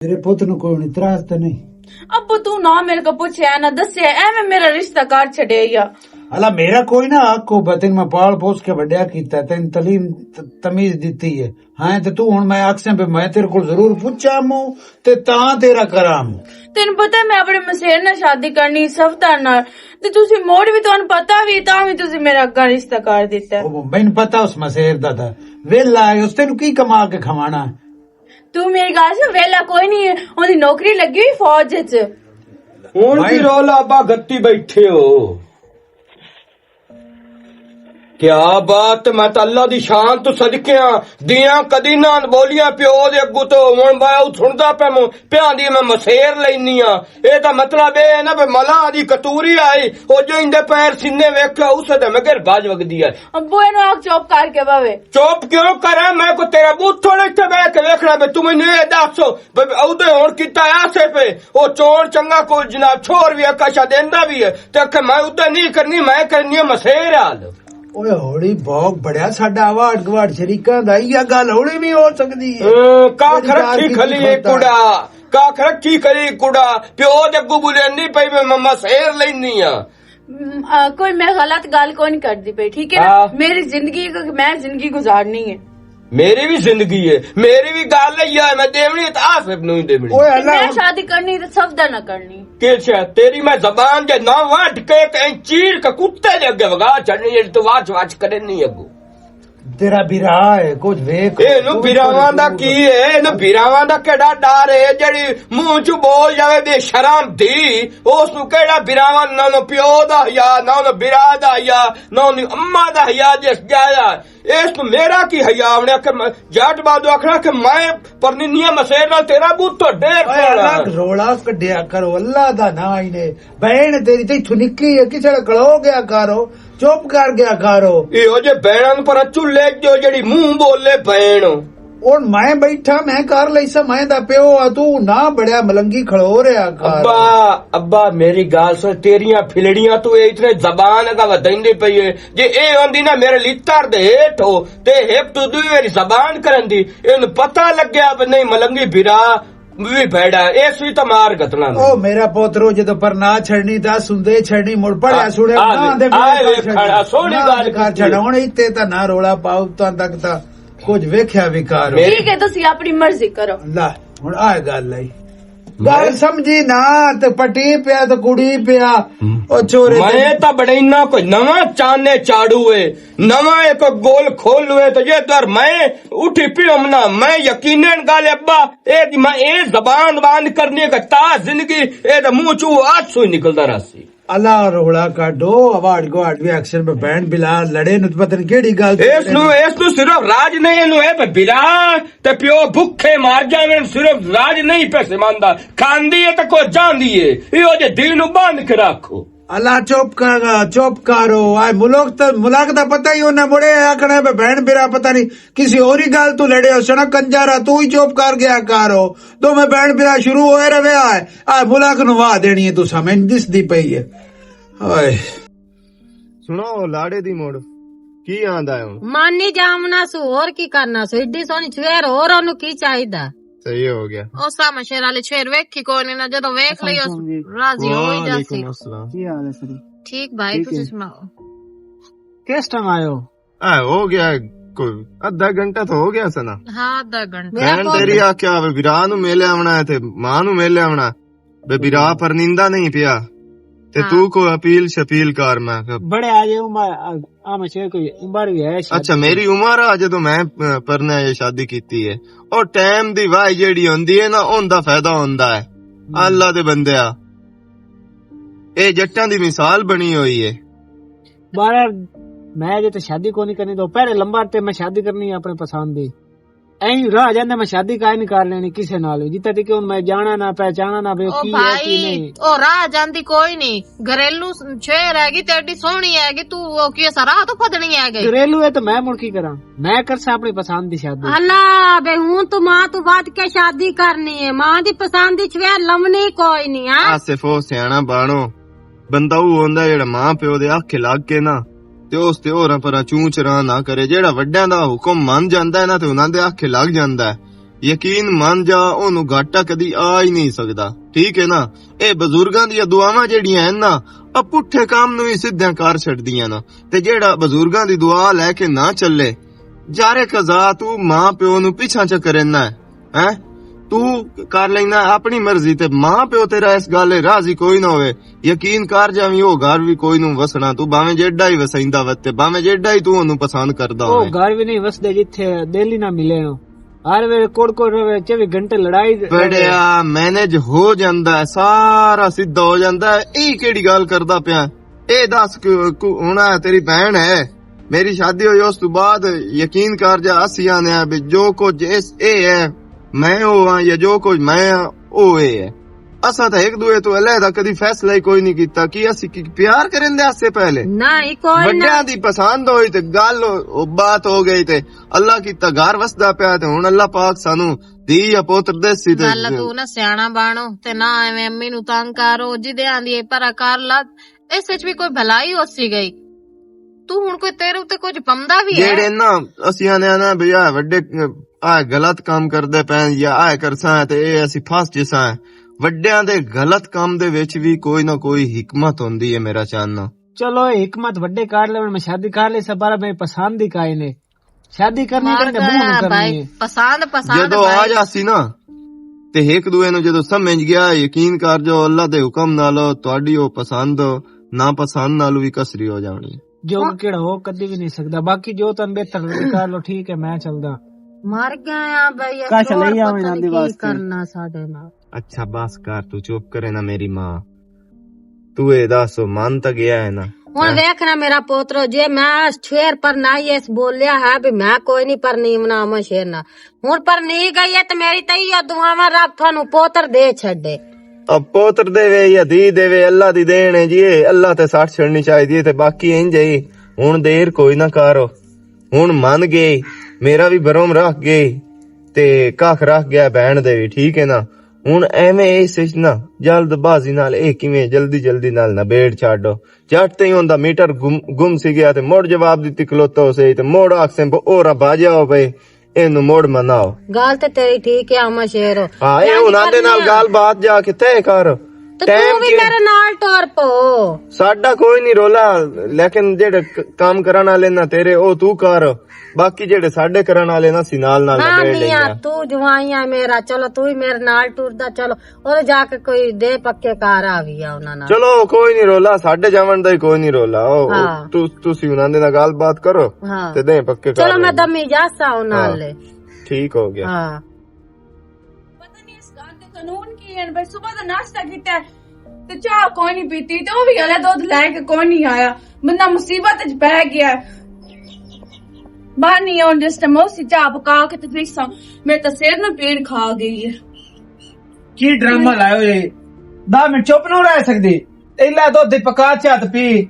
मेरे पुत्र ਨੂੰ ਕੋਈ ਇਤਰਾਜ਼ ਤਾਂ ਨਹੀਂ। अब्बू तू ना मेरे को पूछे ना दसे एवं मेरा रिश्ता कर छड़े या अला मेरा कोई ना आखो बतन मैं पाल पोस के वड्या कीता तेन तलीम तमीज दिती है। हाँ ते तू हुन मैं आखसां पे मैं तेरे को जरूर पूछा मु ते तां तेरा कराम। तेन पता मैं अपने मसेर नाल शादी करनी सफता नाल ते तुसी मोड़ भी तुहानू पता भी तां भी तुसी मेरा अग्गा रिश्ता कर दिता। ओ मैनू पता उस मसेर दा था वेला है उस तेन की कमा के खवाना। तू मेरी गल से वेला कोई नहीं है ओदी नौकरी लगी हुई फौज च। हुण की रौला अब्बा गत्ती बैठे हो क्या बात। मैं तो अल्लाह दी शान तो सदकिया दिया कदी ना बोलियां प्यो दे अगू तो हुण मैं सुनदा पे भैन दी मैं मसेर लैनी आ। ए दा मतलब ए ना भी मला दी कतूरी आई ओ जो इंदे पैर सीने वेख्या उस दे मगर बाज वगदी है। अब्बू एनु आख चुप करके बावे चुप क्यों करे मैं को तेरा बूथ थोड़े इत्थे बैठ के वेखना बे तू मैनू ए दस ओदे हुण कीता ऐसे पे ओ चोर चंगा को जनाब छोर भी आकाशा देंदा भी है ते मैं उदा नहीं करनी मैं करनी मसेर हाल। ओए होली भोग बड़िया साडा वाट गवाट शरीका दा या गल होली भी हो सकदी है। काख रखी खली कुड़ा काख रखी खली कुड़ा प्यो दे अगू बुलेनी पई मैं मम्मा शेर लेनी आ। कोई मैं गलत गल कोई नहीं करती पे ठीक है ना। मेरी जिंदगी मैं जिंदगी गुजारनी है मेरी भी जिंदगी है मेरी भी गल है मैं देवनी तो आसिफ नु ही देवनी। ओए मैं अल्लाह शादी करनी तो सफदा ना करनी के तेरी मैं जबान जे ना वाट के कहीं चीर के कुत्ते दे अगे वगा चढ़नी जेडी तू वाच वाच करे नहीं अगू तेरा बिरा है कुछ वेख ਇਹਨੂੰ ਬਿਰਾਵਾਂ ਦਾ ਕੀ ਹੈ ਇਹਨੂੰ ਬਿਰਾਵਾਂ ਦਾ ਕਿਹੜਾ ਡਰ ਹੈ ਜਿਹੜੀ ਮੂੰਹ ਚ ਬੋਲ ਜਾਵੇ ਬੇਸ਼ਰਮ ਦੀ ਉਸ ਨੂੰ ਕਿਹੜਾ ਬਿਰਾਵਾਂ ਨਾ ਉਹਨੂੰ ਪਿਓ ਦਾ ਹਿਆ ਨਾ ਉਹਨੂੰ ਬਿਰਾ ਦਾ ਹਿਆ ਨਾ ਉਹਦੀ ਅੰਮਾ ਦਾ ਹਿਆ ਜਿਸ ਜਾਇਆ ਇਸ ਨੂੰ ਮੇਰਾ ਕੀ ਹਿਆ ਉਹਨੇ ਕਿ ਜੱਟ ਬਾਦੂ ਆਖਣਾ ਕਿ ਮੈਂ ਪਰਨੀਨੀਆ ਮਸੇਰ ਨਾਲ ਤੇਰਾ ਬੂਤ ਤੋਂ ਢੇਰ अल्लाह रोला कड्या करो अल्लाह दा ना इने बहन तेरी ते इथों निकली है किसे कलो गया करो चुप कर गया करो। ਇਹੋ ਜੇ ਬੈਣਾਂ ਨੂੰ ਪਰ ਚੁੱਲੇ ਜੋ ਜਿਹੜੀ ਮੂੰਹ ਬੋਲੇ ਬੈਣ और मैं बैठा मैं कर लईसा मैं दा प्यो आ तू ना बड़या मलंगी खड़ो रहा कर। अब्बा अब्बा मेरी गाल सुन तेरियां फिलड़ियां तू इतने जबान का वधंदी पई है जे ए होंदी ना मेरे लित्तर दे हेठ हो ते हेप तू दी मेरी जबान करन दी इनु पता लग्या भी नहीं मलंगी बिरा भी भेड़ा इस भी तो मार गतना ओ मेरा पोतरो जदों पर ना छड़नी ता सुंदे छड़नी मुड़ पड़या सुड़े ना दे खड़ा सोनी गाल कर छड़ाउण इत्ते ता ना रोला पाउ ता तक ता कुछ वेख्या भी कर। ठीक है तुसी अपनी मर्जी करो। ला हुण आ गल आई गल समझी ना ते पटी पिया ते कुड़ी पिया ओ छोरे मैं तो बड़ैना कोई नवा चाने चाड़ू है नवा एक गोल खोल हुए तो ये दर मैं उठी पियमना मैं यकीनन गाल अब्बा ए मैं ए जबान बांध करने का ता जिंदगी ए तो मुंह चू आज सुई निकलदा रासी अल्लाह रोड़ा काटो अवार्ड गवार्ड भी एक्शन पे बैंड बिला लड़े नु पता केड़ी गल इस नु सिर्फ राज नहीं नु है बिला ते प्यो भुखे मार जावे सिर्फ राज नहीं पैसे मांदा खांदी है तो को जांदी है इहो जे दिल नु बांध के रखो। अल्लाह चुप करो आए मुलाक दा पता ही होना मुड़े आखने पे बहन बिरा पता नहीं किसी और ही गल तू लड़े हो सना कंजारा तू ही चुप कर गया करो तो मैं बहन बिरा शुरू होए रवे आए मुलाक नु वाह देनी है तू समझ दिसदी पई है। ओए सुनो लाड़े दी मोड़ की आंदा है मानी जामना सु और की करना सु इड्डी सोनी छवेर और ओनु की चाहिदा सही हो गया ओ सामा शेर वाले छवेर वेखी कोनी ना जदों वेख लियो राजी हो जासी। की हाल है सरी ठीक भाई तुसी सुनाओ किस टाइम आयो हो गया कोई आधा घंटा तो हो गया सना। हां आधा घंटा बहन तेरी आख्या वे बिरा नु मेले आवना है ते मां नु मेले आवना बे बिरा पर निंदा नहीं पिया ते तू को अपील शपील कर मैं बड़े आज उम्र कोई उम्र भी है। अच्छा मेरी उम्र आ जदों मैं परने ये शादी कीती है और टाइम दी वाह जेड़ी होंदी है ना ओंदा फायदा होंदा है अल्लाह दे बंदेया ए जट्टां दी मिसाल बनी हुई है। बार मैं जो तो शादी को नहीं करनी तो पहले लंबा ते मैं शादी करनी है अपने पसंद दी ऐ रह जांदा मैं शादी काहे नहीं कर लेनी किसे नाल जितना तक मैं जाना ना पहचाना ना ओ भाई ओ राह जांदी कोई नहीं घरेलू छेर हैगी तेरी सोहनी हैगी तू ओ की सराह तो फदनी है गई घरेलू है तो मैं मुड़ की करा मैं कर सा अपनी पसंद दी शादी। अल्लाह बे हूं तू मां तू बात के शादी करनी है मां दी पसंद दी छवेर लमनी कोई नहीं हां आसिफ ओ सियाना बाणो बंदा वो होंदा जेड़ा मां प्यो दे आखे लग के ना ते उस ते होरां पर चूं चरा ना करे जेड़ा वड्डियां दा हुक्म मान जांदा है ना ते उन्हां दे आखे लग जांदा है ਯਕੀਨ ਮੰਨ ਜਾ ਉਹਨੂੰ ਘਾਟਾ ਕਦੀ ਆ ਹੀ ਨਹੀਂ ਸਕਦਾ। ਠੀਕ ਹੈ ਨਾ। ਇਹ ਬਜ਼ੁਰਗਾਂ ਦੀਆਂ ਦੁਆਵਾਂ ਜਿਹੜੀਆਂ ਹਨ ਨਾ, ਆ ਪੁੱਠੇ ਕੰਮ ਨੂੰ ਵੀ ਸਿੱਧਿਆਂ ਕਰ ਛੱਡਦੀਆਂ ਨਾ। ਤੇ ਜਿਹੜਾ ਬਜ਼ੁਰਗਾਂ ਦੀ ਦੁਆ ਲੈ ਕੇ ਨਾ ਚੱਲੇ, ਜਾਰੇ ਕਜ਼ਾ ਤੂੰ ਮਾਂ ਪਿਓ ਨੂੰ ਪਿੱਛਾ ਚੱਕਰਨਾ ਹੈ। ਤੂੰ ਕਰ ਲੈਣਾ ਆਪਣੀ ਮਰਜ਼ੀ ਤੇ ਮਾਂ ਪਿਓ ਤੇਰਾ ਇਸ ਗੱਲ ਰਾਜ਼ੀ ਕੋਈ ਨਾ ਹੋਵੇ। ਯਕੀਨ ਕਰ ਜਾਵੀਂ ਉਹ ਘਰ ਵੀ ਕੋਈ ਨੂੰ ਵਸਣਾ, ਤੂੰ ਭਾਵੇਂ ਜਿਹੜਾ ਹੀ ਵਸੈਂਦਾ ਵਤੇ, ਭਾਵੇਂ ਜਿਹੜਾ ਹੀ ਤੂੰ ਉਹਨੂੰ ਪਸੰਦ ਕਰਦਾ ਉਹ ਹੋਵੇ। ਘਰ ਵੀ ਨਹੀਂ ਵਸਦੇ ਜਿੱਥੇ ਦਿਲ ਹੀ ਨਾ ਮਿਲੇ ਨੂੰ। ਹਰ ਵੇਲੇ ਕੋੜ ਰਵੇ, 24 ਘੰਟੇ ਲੜਾਈ ਬੜਿਆ ਮੈਨੇਜ ਹੋ ਜਾਂਦਾ ਹੈ, ਸਾਰਾ ਸਿੱਧਾ ਹੋ ਜਾਂਦਾ ਹੈ। ਇਹ ਕਿਹੜੀ ਗੱਲ ਕਰਦਾ ਪਿਆ? ਇਹ ਦੱਸ ਹੁਣ ਤੇਰੀ ਭੈਣ ਹੈ, ਮੇਰੀ ਸ਼ਾਦੀ ਹੋਈ ਉਸ ਤੋਂ ਬਾਅਦ ਯਕੀਨ ਕਰ ਜਾ ਅਸੀਂ ਆਨੇ ਆ ਵੀ ਜੋ ਕੁਝ ਇਹ ਹੈ ਮੈਂ ਉਹ ਹਾਂ, ਜਾਂ ਜੋ ਕੁਝ ਮੈਂ ਉਹ ਇਹ ਹੈ। ਅਸਾਂ ਤਾਂ ਇੱਕ ਦੂਏ ਤੋਂ ਅਲੱਗ ਕਦੀ ਫੈਸਲਾ ਹੀ ਕੋਈ ਨਹੀਂ ਕੀਤਾ ਕਿ ਅਸੀਂ ਪਿਆਰ ਕਰਨ ਦੇ ਆਸੇ ਪਹਿਲੇ ਨਹੀਂ ਕੋਈ ਨਾ ਵੱਡਿਆਂ ਦੀ ਪਸੰਦ ਹੋਈ ਤੇ ਗੱਲ ਉਹ ਬਾਤ ਹੋ ਗਈ ਤੇ ਅੱਲਾ ਕੀਤਾ ਘਰ ਵਸਦਾ ਪਿਆ ਤੇ ਹੁਣ ਅੱਲਾ ਪਾਕ ਸਾਨੂੰ ਧੀ ਜਾਂ ਪੁੱਤਰ ਦੇਸੀ ਤੇ ਗੱਲ ਤੂੰ ਨਾ ਸਿਆਣਾ ਬਾਣੋ ਤੇ ਨਾ ਐਵੇਂ ਅੰਮੀ ਨੂੰ ਤੰਗ ਕਰੋ। ਜਿਹਦੇ ਆਂਦੀ ਪਰ ਕਰ ਲਾ, ਇਸ ਵਿੱਚ ਵੀ ਕੋਈ ਭਲਾਈ ਹੋ ਸੀ ਗਈ। ਤੂੰ ਹੁਣ ਕੋਈ ਤੇਰੇ ਉੱਤੇ ਕੁਝ ਪੰਦਾ ਵੀ ਹੈ ਜਿਹੜੇ ਨਾ ਅਸੀਂ ਆਨੇ ਨਾ ਵੀ ਆ ਵੱਡੇ ਆ ਗਲਤ ਕੰਮ ਕਰਦੇ ਪਏ ਜਾਂ ਆ ਕਰਸਾਂ ਤੇ ਇਹ ਅਸੀਂ ਫਸ ਜਿਸਾਂ। ਵੱਡਿਆਂ ਦੇ ਗਲਤ ਕੰਮ ਦੇ ਵਿੱਚ ਵੀ ਕੋਈ ਨਾ ਕੋਈ ਹਿਕਮਤ ਹੁੰਦੀ ਹੈ ਮੇਰਾ ਚਾਹਨਾ। ਚਲੋ ਇਹ हिकमत ਵੱਡੇ ਕਰ ਲੈਣ, ਮੈਂ ਸ਼ਾਦੀ ਕਰ ਲਈ ਸਬਾਰਾ ਮੇਰੀ ਪਸੰਦ ਦੀ ਕਾਇ ਨੇ। ਸ਼ਾਦੀ ਕਰਨੀ ਮਾਰ ਤੇ ਮੂੰਹ ਨੂੰ ਗਿਆ ਕਰਨੀ ਭਾਈ, ਹੈ। ਪਸੰਦ ਜਦੋਂ ਆ ਜਾਸੀ ਨਾ ਤੇ ਇੱਕ ਦੂਏ ਨੂੰ ਜਦੋਂ ਸਮਝ ਗਿਆ, ਯਕੀਨ ਕਰ ਜੋ ਅੱਲਾ ਦੇ ਹੁਕਮ ਨਾਲ ਤੁਹਾਡੀ ਉਹ ਪਸੰਦ ਨਾ ਪਸੰਦ ਨਾਲੋਂ ਵੀ ਕਸਰੀ ਹੋ ਜਾਣੀ। ਜੋ ਕਿਹੜਾ ਹੋ ਕਦੀ ਵੀ ਨਹੀਂ ਸਕਦਾ। ਬਾਕੀ ਜੋ ਤਨ ਬਿਹਤਰ ਕਰ ਲੋ, ਠੀਕ ਹੈ ਮੈਂ ਚੱਲਦਾ। ਮਰ ਗਿਆ ਬਈ, ਕਾਸ਼ ਲਈ ਆਵੇਂ ਨਾ ਦੀ ਕੀ ਵਾਸਤੇ ਕਰਨਾ ਸਾਡੇ ਨਾਲ। ਅੱਛਾ ਬਸ ਕਰ, ਤੂੰ ਚੁੱਪ ਕਰੇ ਨਾ ਮੇਰੀ ਮਾਂ। ਤੂੰ ਇਹ ਦੱਸ ਮੰਨ ਤਾਂ ਗਿਆ ਹੈ ਨਾ? ਹੁਣ ਵੇਖਣਾ ਮੇਰਾ ਪੋਤਰੋ, ਜੇ ਮੈਂ ਸ਼ੇਰ ਪਰ ਨਾ ਇਸ ਬੋਲਿਆ ਹੈ ਵੀ ਮੈਂ ਕੋਈ ਨਹੀਂ ਪਰ ਨੀ ਮਨਾਵਾਂ ਸ਼ੇਰ ਨਾ, ਹੁਣ ਪਰ ਨਹੀਂ ਗਈ ਹੈ ਤੇ ਮੇਰੀ ਤਈਆ ਦੁਆਵਾਂ ਰੱਬ ਤੁਹਾਨੂੰ ਪੋਤਰ ਦੇ ਛੱਡੇ। अब पोतर देवे या धी देवे अल्लाह दी देन है जी, अल्लाह ते साठ छड़नी चाहिए ते बाकी इंज ही। हुन देर कोई ना करो, हुन मन गए, मेरा भी भरम रख गए ते कख रख गया बहन दे भी, ठीक है ना। हुन एवें इस ना जल्दबाजी नाल किवें जल्दी जल्दी नाल ना बेड़ छाड़ो। झट ते ही हुंदा मीटर गुम सी गया ते मोड़ जवाब दित्ती खलोतो से ते मोड़ आखसे ओरा बाजा पे ਇਹਨੂੰ ਮੋੜ ਮਨਾਓ। ਗੱਲ ਤੇ ਤੇਰੀ ਠੀਕ ਹੈ ਅਮਾ ਸ਼ੇਰੋ। ਹਾਂ ਇਹ ਉਹਨਾਂ ਦੇ ਨਾਲ ਗੱਲ ਬਾਤ ਜਾ ਕੇ ਤੈਅ ਕਰ। ਤੂੰ ਵੀ ਮੇਰੇ ਨਾਲ ਟੁਰ ਪੋ। ਸਾਡਾ ਕੋਈ ਨਹੀਂ ਰੋਲਾ, ਲੇਕਿਨ ਜਿਹੜੇ ਕੰਮ ਕਰਨ ਵਾਲੇ ਨਾ ਤੇਰੇ ਉਹ ਤੂੰ ਕਰ, ਬਾਕੀ ਜਿਹੜੇ ਸਾਡੇ ਕਰਨ ਵਾਲੇ ਨਾ ਸੀ ਨਾਲ ਨਾਲ ਹਾਂ ਨਿਬੇੜ ਮੀਆਂ ਲੈਂਦੇ। ਤੂੰ ਜਵਾਈਆਂ ਮੇਰਾ, ਚਲੋ ਤੂੰ ਹੀ ਮੇਰੇ ਨਾਲ ਟੁਰਦਾ, ਚਲੋ ਉਹ ਜਾ ਕੇ ਕੋਈ ਦੇ ਪੱਕੇ ਕਾਰ ਆ ਵੀ ਆ ਉਹਨਾਂ ਨਾਲ। ਚਲੋ ਕੋਈ ਨਹੀਂ ਰੋਲਾ, ਸਾਡੇ ਜਾਵਣ ਦਾ ਹੀ ਕੋਈ ਨਹੀਂ ਰੋਲਾ। ਤੁਸੀਂ ਉਹਨਾਂ ਦੇ ਨਾਲ ਗੱਲ ਬਾਤ ਕਰੋ ਤੇ ਦੇ ਪੱਕੇ ਕਾਰ। ਚਲੋ ਮੈਂ ਦਮੀ ਜਾਸਾ ਉਹਨਾਂ ਨਾਲ। ਠੀਕ ਹੋ ਗਿਆ। ਹਾਂ ਪਤਾ ਨਹੀਂ ਇਸ ਘਰ ਦੇ ਕਾਨੂੰਨ ਕੀ ਹਨ। ਬਈ ਸਵੇਰ ਦਾ ਨਾਸ਼ਤਾ ਕੀਤਾ ਤੇ ਚਾਹ ਕੋਈ ਨਹੀਂ ਪੀਤੀ ਤੇ ਉਹ ਵੀ ਹਲੇ ਦੁੱਧ ਲੈ ਕੇ ਕੋਈ ਨਹੀਂ ਆਇਆ। ਬੰਦਾ ਮੁਸੀਬਤ ਚ ਪੈ ਗਿਆ। ਬਾਹਰ ਨਹੀਂ ਆਉਣ ਜਿਸ ਟਾਈਮ ਉਸੇ ਚਾਹ ਪਕਾ ਕੇ ਤੇ ਫਿਰ ਮੇਰੇ ਤਾਂ ਸਿਰ ਨੂੰ ਪੀੜ ਖਾ ਗਈ ਹੈ। ਕੀ ਡਰਾਮਾ ਲਾਇਓ ਇਹ? 10 ਮਿੰਟ ਚੁੱਪ ਨਾ ਰਹਿ ਸਕਦੀ? ਇਲਾ ਦੁੱਧ ਪਕਾ ਚਾਹ ਤੇ ਪੀ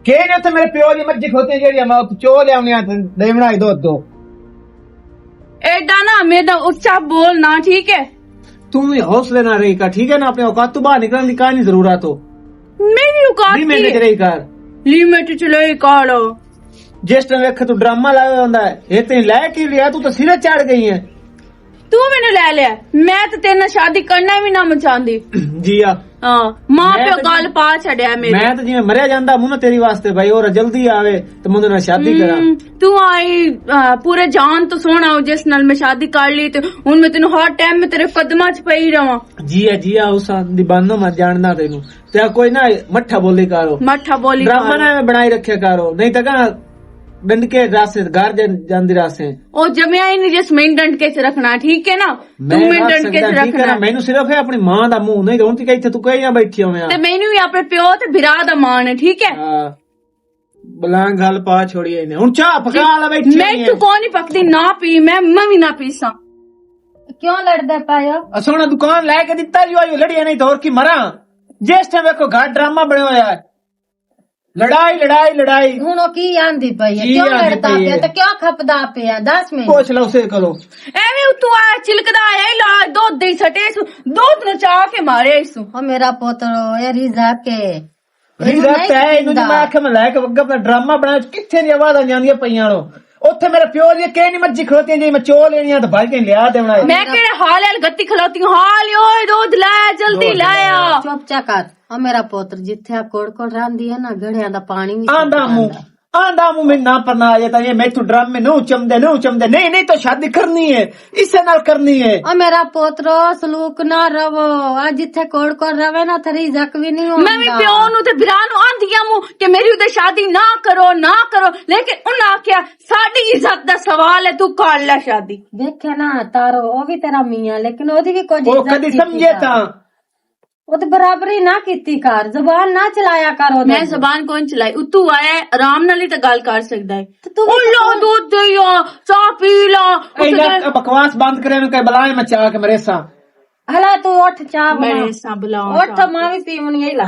ਕੇ ਨੇ ਉੱਥੇ ਮੇਰੇ ਪਿਓ ਦੀ ਮੱਝੀ ਖੋਤੀ ਜਿਹੜੀ ਮੈਂ ਚੋ ਲਿਆਉਣੀਆਂ ਤੇ ਦੇਵਣਾ ਦੁੱਧ ਦੋ। ਐਡਾ ਨਾ ਮੇਰਾ ਉੱਚਾ ਬੋਲਣਾ, ਠੀਕ ਹੈ? तू भी हौसले ना रही कर, ठीक है ना। अपने औकात तो बाहर निकलने की का नहीं जरूरत हो। मेरी औकात लिमिट च रही कर, लिमिट च रही कर। जिस टाइम वेख तू ड्रामा लाया होंदा है, ये ते लै की लिया, तू तो सिरे चढ़ गई है। तू मैंने ले लिया, मैं तो तेरे नाल शादी करना भी ना चाहती। जी आ हाँ मां प्यो गल पा छड़िया मेरी। मैं तो जिवें मरिया जांदा मुंह ना तेरी वास्ते भाई, और जल्दी आवे तो मुंडे नाल शादी करा। तू आई पूरे जान तो सोना हो जिस नाल मैं शादी कर ली ते हुन मैं तेनू हर टाइम में तेरे कदमां च पई रहां। जी आ उस दी बानो मत जानदा तेनू ते कोई ना मट्ठा बोली करो, मट्ठा बोली ड्रामा ना बनाई रखे करो, नहीं तो कहां डंडके रास्ते घर जांदी रास्ते ओ जमिया ही नहीं जिस मेन डंडके च रखना, ठीक है ना। तू मेन डंडके च रखना। मैनू सिर्फ है अपनी मां दा मुंह, नहीं तो हुन ती इत्थे तू कहीं ना बैठी होवे। ते मैनू भी अपने प्यो ते भिरा दा मान है, ठीक है। बलां गल पा छोड़िए ने हुन चाह पका ला बैठी। मैं तू कौन नहीं पकदी ना पी, मैं भी ना पीसा। क्यों लड़दे पायो? सोना दुकान लेके दिता जो आयो लड़िया, नहीं तो और की मरा। जिस टाइम देखो घर ड्रामा बने होया है, लड़ाई लड़ाई लड़ाई। ਹੁਣ ਉਹ ਕੀ ਆਂਦੀ ਪਈ ਹੈ? ਕਿਉਂ ਲੜਦਾ ਪਿਆ ਤੇ ਕਿਉਂ ਖਪਦਾ ਪਿਆ? ਦੱਸ ਮੈਨੂੰ। ਪੁੱਛ ਲਓ ਉਸੇ ਕੋਲੋਂ। ਐਵੇਂ ਉਤੋਂ ਆਇਆ ਚਿਲਕਦਾ ਆਇਆ ਲਾ ਦੁੱਧ ਦੇ ਸਟੇ ਇਸ ਦੁੱਧ ਨੂੰ ਚਾਹ ਕੇ ਮਾਰਿਆ ਇਸ। ਉਹ ਮੇਰਾ ਪੁੱਤਰ ਇਹ ਰਿਜ਼ਾ ਕੇ ਰਿਜ਼ਾ ਤੇ ਇਹਨੂੰ ਮੈਂ ਆਖਿਆ ਮੈਂ ਲੈ ਕੇ ਵੱਗਾ ਆਪਣਾ ਡਰਾਮਾ ਬਣਾਇਆ, ਕਿੱਥੇ ਦੀ ਆਵਾਜ਼ਾਂ ਜਾਂਦੀਆਂ ਪਈਆਂ ਲੋ। ਉੱਥੇ ਮੇਰੇ ਪਿਓ ਦੀ ਕਿਹੜੀ ਮੱਝੀ ਖਲੋਤੀ ਜੇ ਮੈਂ ਚੋ ਲੈਣੀਆਂ ਤਾਂ ਬਾਲਟੀ ਲਿਆ ਦੇਣਾ ਹੈ। मैं केड़े हाल है गत्ती खलोती हूं हाल ओए दूध ला जल्दी लाया ਚੁੱਪ ਚਾ ਕਰ ਆ ਮੇਰਾ ਪੁੱਤਰ ਜਿੱਥੇ ਆ ਕੋੜ ਕੋੜ ਰਹਿੰਦੀ ਹੈ ਨਾ ਗੜਿਆਂ ਦਾ ਪਾਣੀ ਵੀ आंदा मुंह में ना पढ़ना आ जाता ये मैं तो ड्रम में नू चमदे नहीं तो शादी करनी है इससे नाल करनी है। ਆ ਮੇਰਾ ਪੁੱਤਰੋ ਸਲੂਕ ਨਾ ਰਵੋ ਆ ਜਿੱਥੇ ਕੋੜ ਕੋੜ ਰਵੇ ਨਾ ਥਰੀ ਜ਼ਕ ਵੀ ਨਹੀਂ ਹੁੰਦਾ। मैं भी प्यो नु ते बिरा नु आंदिया मु कि मेरी उदे शादी ना करो लेकिन उन्हें आख्या साडी इज्जत दा सवाल है तू कर ले शादी। ਦੇਖਿਆ ਨਾ ਤਾਰੋ ਉਹ ਵੀ ਤੇਰਾ ਮੀਆਂ ਲੇਕਿਨ ਉਹਦੀ ਵੀ ਕੁਝ वो कदी समझे था ਉਹ ਤੇ ਬਰਾਬਰੀ ਨਾ ਕੀਤੀ ਕਰ ਜ਼ਬਾਨ ਨਾ ਚਲਾਇਆ ਕਰ ਉਹਦੇ मैं जबान कौन चलाई उतू आया आराम नाल ही ते गल कर सकदा है ਤੇ ਤੂੰ उन लो दूध दियो चाह पी लो ए बकवास बंद करे मैं बुलाए मैं चाह के मरे सा ਹਲਾ ਤੂੰ ਉੱਠ ਚਾਹ ਬਣਾ मेरे सा बुलाओ ਉੱਠ ਮਾਂ ਵੀ ਪੀਵਣੀ ਹੈ ਲਾ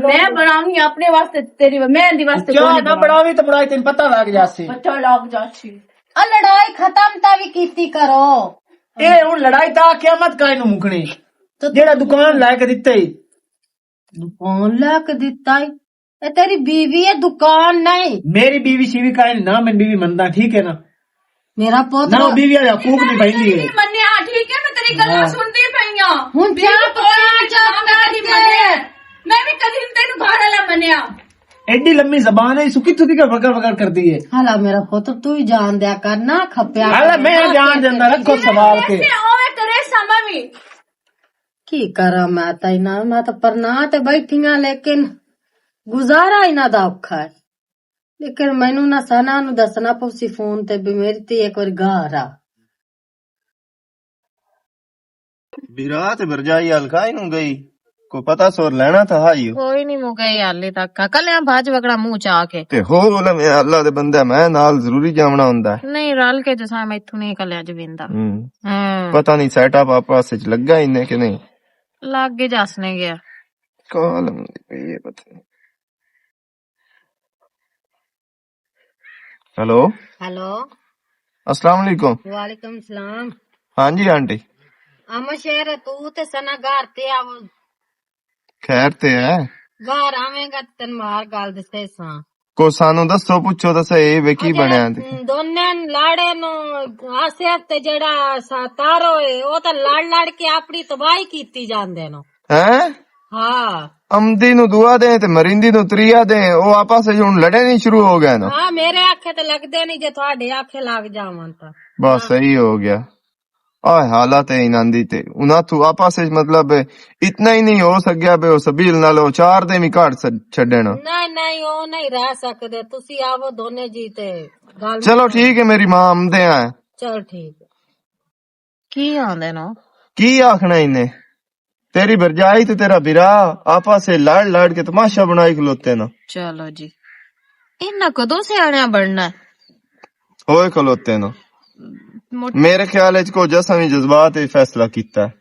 मैं बनाऊंगी अपने वास्ते तेरी मेहंदी वास्ते चाह ना बढ़ावी तो बढ़ाई तेन पता लग जासी बच्चा लग जाची ਆ ਲੜਾਈ ਖਤਮ ਤਾਂ ਵੀ ਕੀਤੀ ਕਰੋ। ए हुन लड़ाई ता क़यामत काई नु मुकनी जेड़ा दुकान ला के दित्ते ਦੁਕਾਨ ਲੈ ਕੇ ਦਿੱਤਾ ਈ ਇਹ ਤੇਰੀ ਬੀਵੀ ਹੈ ਦੁਕਾਨ ਨਹੀਂ। मेरी बीवी शीवी काई ना मैं बीवी मनदा ठीक है ना ਮੇਰਾ ਪੁੱਤ ना वो बीवी आ कूक नहीं पैंदी है मन्या ठीक है मैं तेरी गल्लां सुनदी पईयां ਹੁਣ ਚਾਹ ਪਕਾ ਚਾਹ ਬਣਾ मैं भी कदी तेनू घर वाला मन्या एडी लंबी जबान है सुकी तुदी का वगर वगर कर दी है। ਹਲਾ ਮੇਰਾ ਪੁੱਤ ਤੂੰ ਹੀ ਜਾਣ ਦਿਆ ਕਰ ਨਾ ਖੱਪਿਆ हां मैं जान देंदा रखो सवाल के ऐसे ओए करे समय भी ਕੀ ਕਰਾਂ ਮੈਂ ਤਾਂ ਇਹਨਾਂ ਮੈਂ ਤਾਂ ਪਰਨਾ ਤੇ ਬੈਠੀਆਂ ਲੇਕਿਨ ਗੁਜ਼ਾਰਾ ਇਹਨਾਂ ਦਾ ਔਖਾ ਹੈ। ਲੇਕਿਨ ਮੈਨੂੰ ਨਾ ਸਨਾ ਨੂੰ ਦੱਸਣਾ ਪਊਸੀ ਫੋਨ ਤੇ ਵੀ ਮੇਰੀ ਤੇ ਇੱਕ ਵਾਰ ਘਰ ਆ। ਵਿਰਾਤ ਵਰਜਾਈ ਹਲਕਾਈ ਨੂੰ ਗਈ ਕੋਈ ਪਤਾ ਸੋਰ ਲੈਣਾ ਤਾਂ ਹਾਈ ਕੋਈ ਨਹੀਂ ਮੁਕੇ ਹਾਲੇ ਤੱਕ ਕੱਲਿਆਂ ਬਾਜ ਵਗੜਾ ਮੂੰਹ ਚ ਆ ਕੇ ਤੇ ਹੋਰ ਮੈਂ ਅੱਲਾ ਦੇ ਬੰਦਾ ਮੈਂ ਨਾਲ ਜ਼ਰੂਰੀ ਜਾਵਣਾ ਹੁੰਦਾ ਨਹੀਂ ਰਲ ਕੇ ਜਸਾ ਮੈਂ ਇੱਥੋਂ ਨਹੀਂ ਕੱਲਿਆਂ ਚ ਵਿੰਦਾ ਪਤਾ ਨਹੀਂ ਸੈਟਅਪ ਆਪਸ ਵਿੱਚ ਲੱਗਾ ਇਹਨੇ ਕਿ ਨਹੀਂ ਲਾਗੇ ਜਸਨੇ ਗਿਆ ਕਾਲ ਇਹ ਪਤਾ ਨਹੀਂ। हेलो हेलो अस्सलाम वालेकुम। वालेकुम सलाम। हाँ जी आंटी अम शेर तू ते सना घर ते आव खैर ते है घर आवेंगा तन मार गाल दसे सा को सानू दसो पुछो तो सही वे की बनया दोने लाड़े नु आसे ते जेड़ा तारो है ओ तो लड़ लड़ के अपनी तबाही कीती जांदे नो हैं। हाँ अमदी नु दुआ दे ते मरिंदी नु त्रिया दे ओ आपस में हुन लड़े नहीं शुरू हो गए ना। हाँ मेरे आखे ते लगदे नहीं जे थोड़े आखे लग जावन ता बस सही हो गया। आए हालात है इनांदी ते उना तू आपस में मतलब इतना ही नहीं हो सकिया बे ओ सबील नालो चार दे भी काट छड़ना। नहीं नहीं ओ नहीं रह सकदे तुसी आवो दोने जी ते गल चलो ठीक है मेरी मां आमदे हैं। चल ठीक ਕੀ ਆਂਦੇ ਨੋ की आखना इन्हें तेरी भरजाई ते तेरा बिरा आपस से लड़ लड़ के तमाशा बनाई खलोते ना। ਚਲੋ ਜੀ ਇਹਨਾਂ ਕਦੋਂ ਸਿਆਣਿਆ ਬਣਨਾ होए खलोते ना मेरे ख्याल च को जसवी जज्बात ही फैसला कीता है।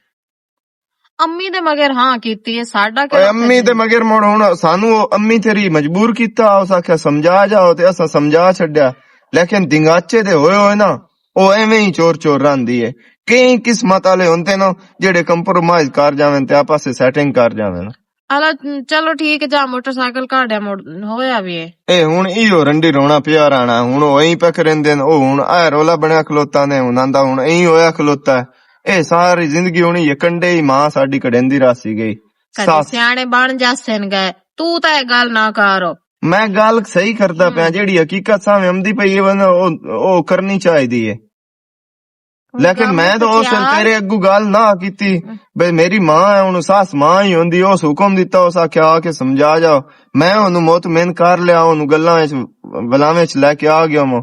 ਅੰਮੀ ਦੇ ਮਗਰ ਹਾਂ ਕੀਤੀ ਹੈ ਸਾਡਾ ओए ਕਿਹੜਾ अम्मी ते मगर मुड़ हुन सानू ओ अम्मी तेरी मजबूर कीता उस आख्या समझा जाओ ते असा समझा छड्या लेकिन दिंगाचे दे होए होए ना ओ एवें ही चोर चोर रहिंदी है। कई किस्मत वाले होंदे ना जेड़े कंप्रोमाइज कर जावें ते आपस से सेटिंग कर जावें। ਅਲਾ ਚਲੋ ਠੀਕ ਜਾ ਮੋਟਰਸਾਈਕਲ ਕਾੜਿਆ ਮੁੜ ਹੋਇਆ ਵੀ ए हुन इहो रंडी रोना पिया राणा हुन ओही पक रहिंदे न ओ हुन आ रोला बनया खलोता ने हुन आंदा हुन एही होया खलोता है। ए सारी जिंदगी हुन ये कंडे ही मां साडी कडेंदी रासी गई ਕਦੇ ਸਿਆਣੇ ਬਣ ਜਾਸਨ ਗਏ ਤੂੰ ਤਾਂ ਇਹ ਗੱਲ ਨਾ ਕਰੋ मैं गल सही करदा पिया जेड़ी हकीकत सामने आंदी पई है ओ करनी चाहिदी है। लेकिन मैं तो उस तेरे अगू गल ना कीती बे मेरी मां है हुन सास मां ही होंदी उस हुक्म दिता उस आख्या आके समझा जाओ मैं ओनू मुतमिन कर लिया ओनू गल्लां विच बलावे च लेके आ गया मैं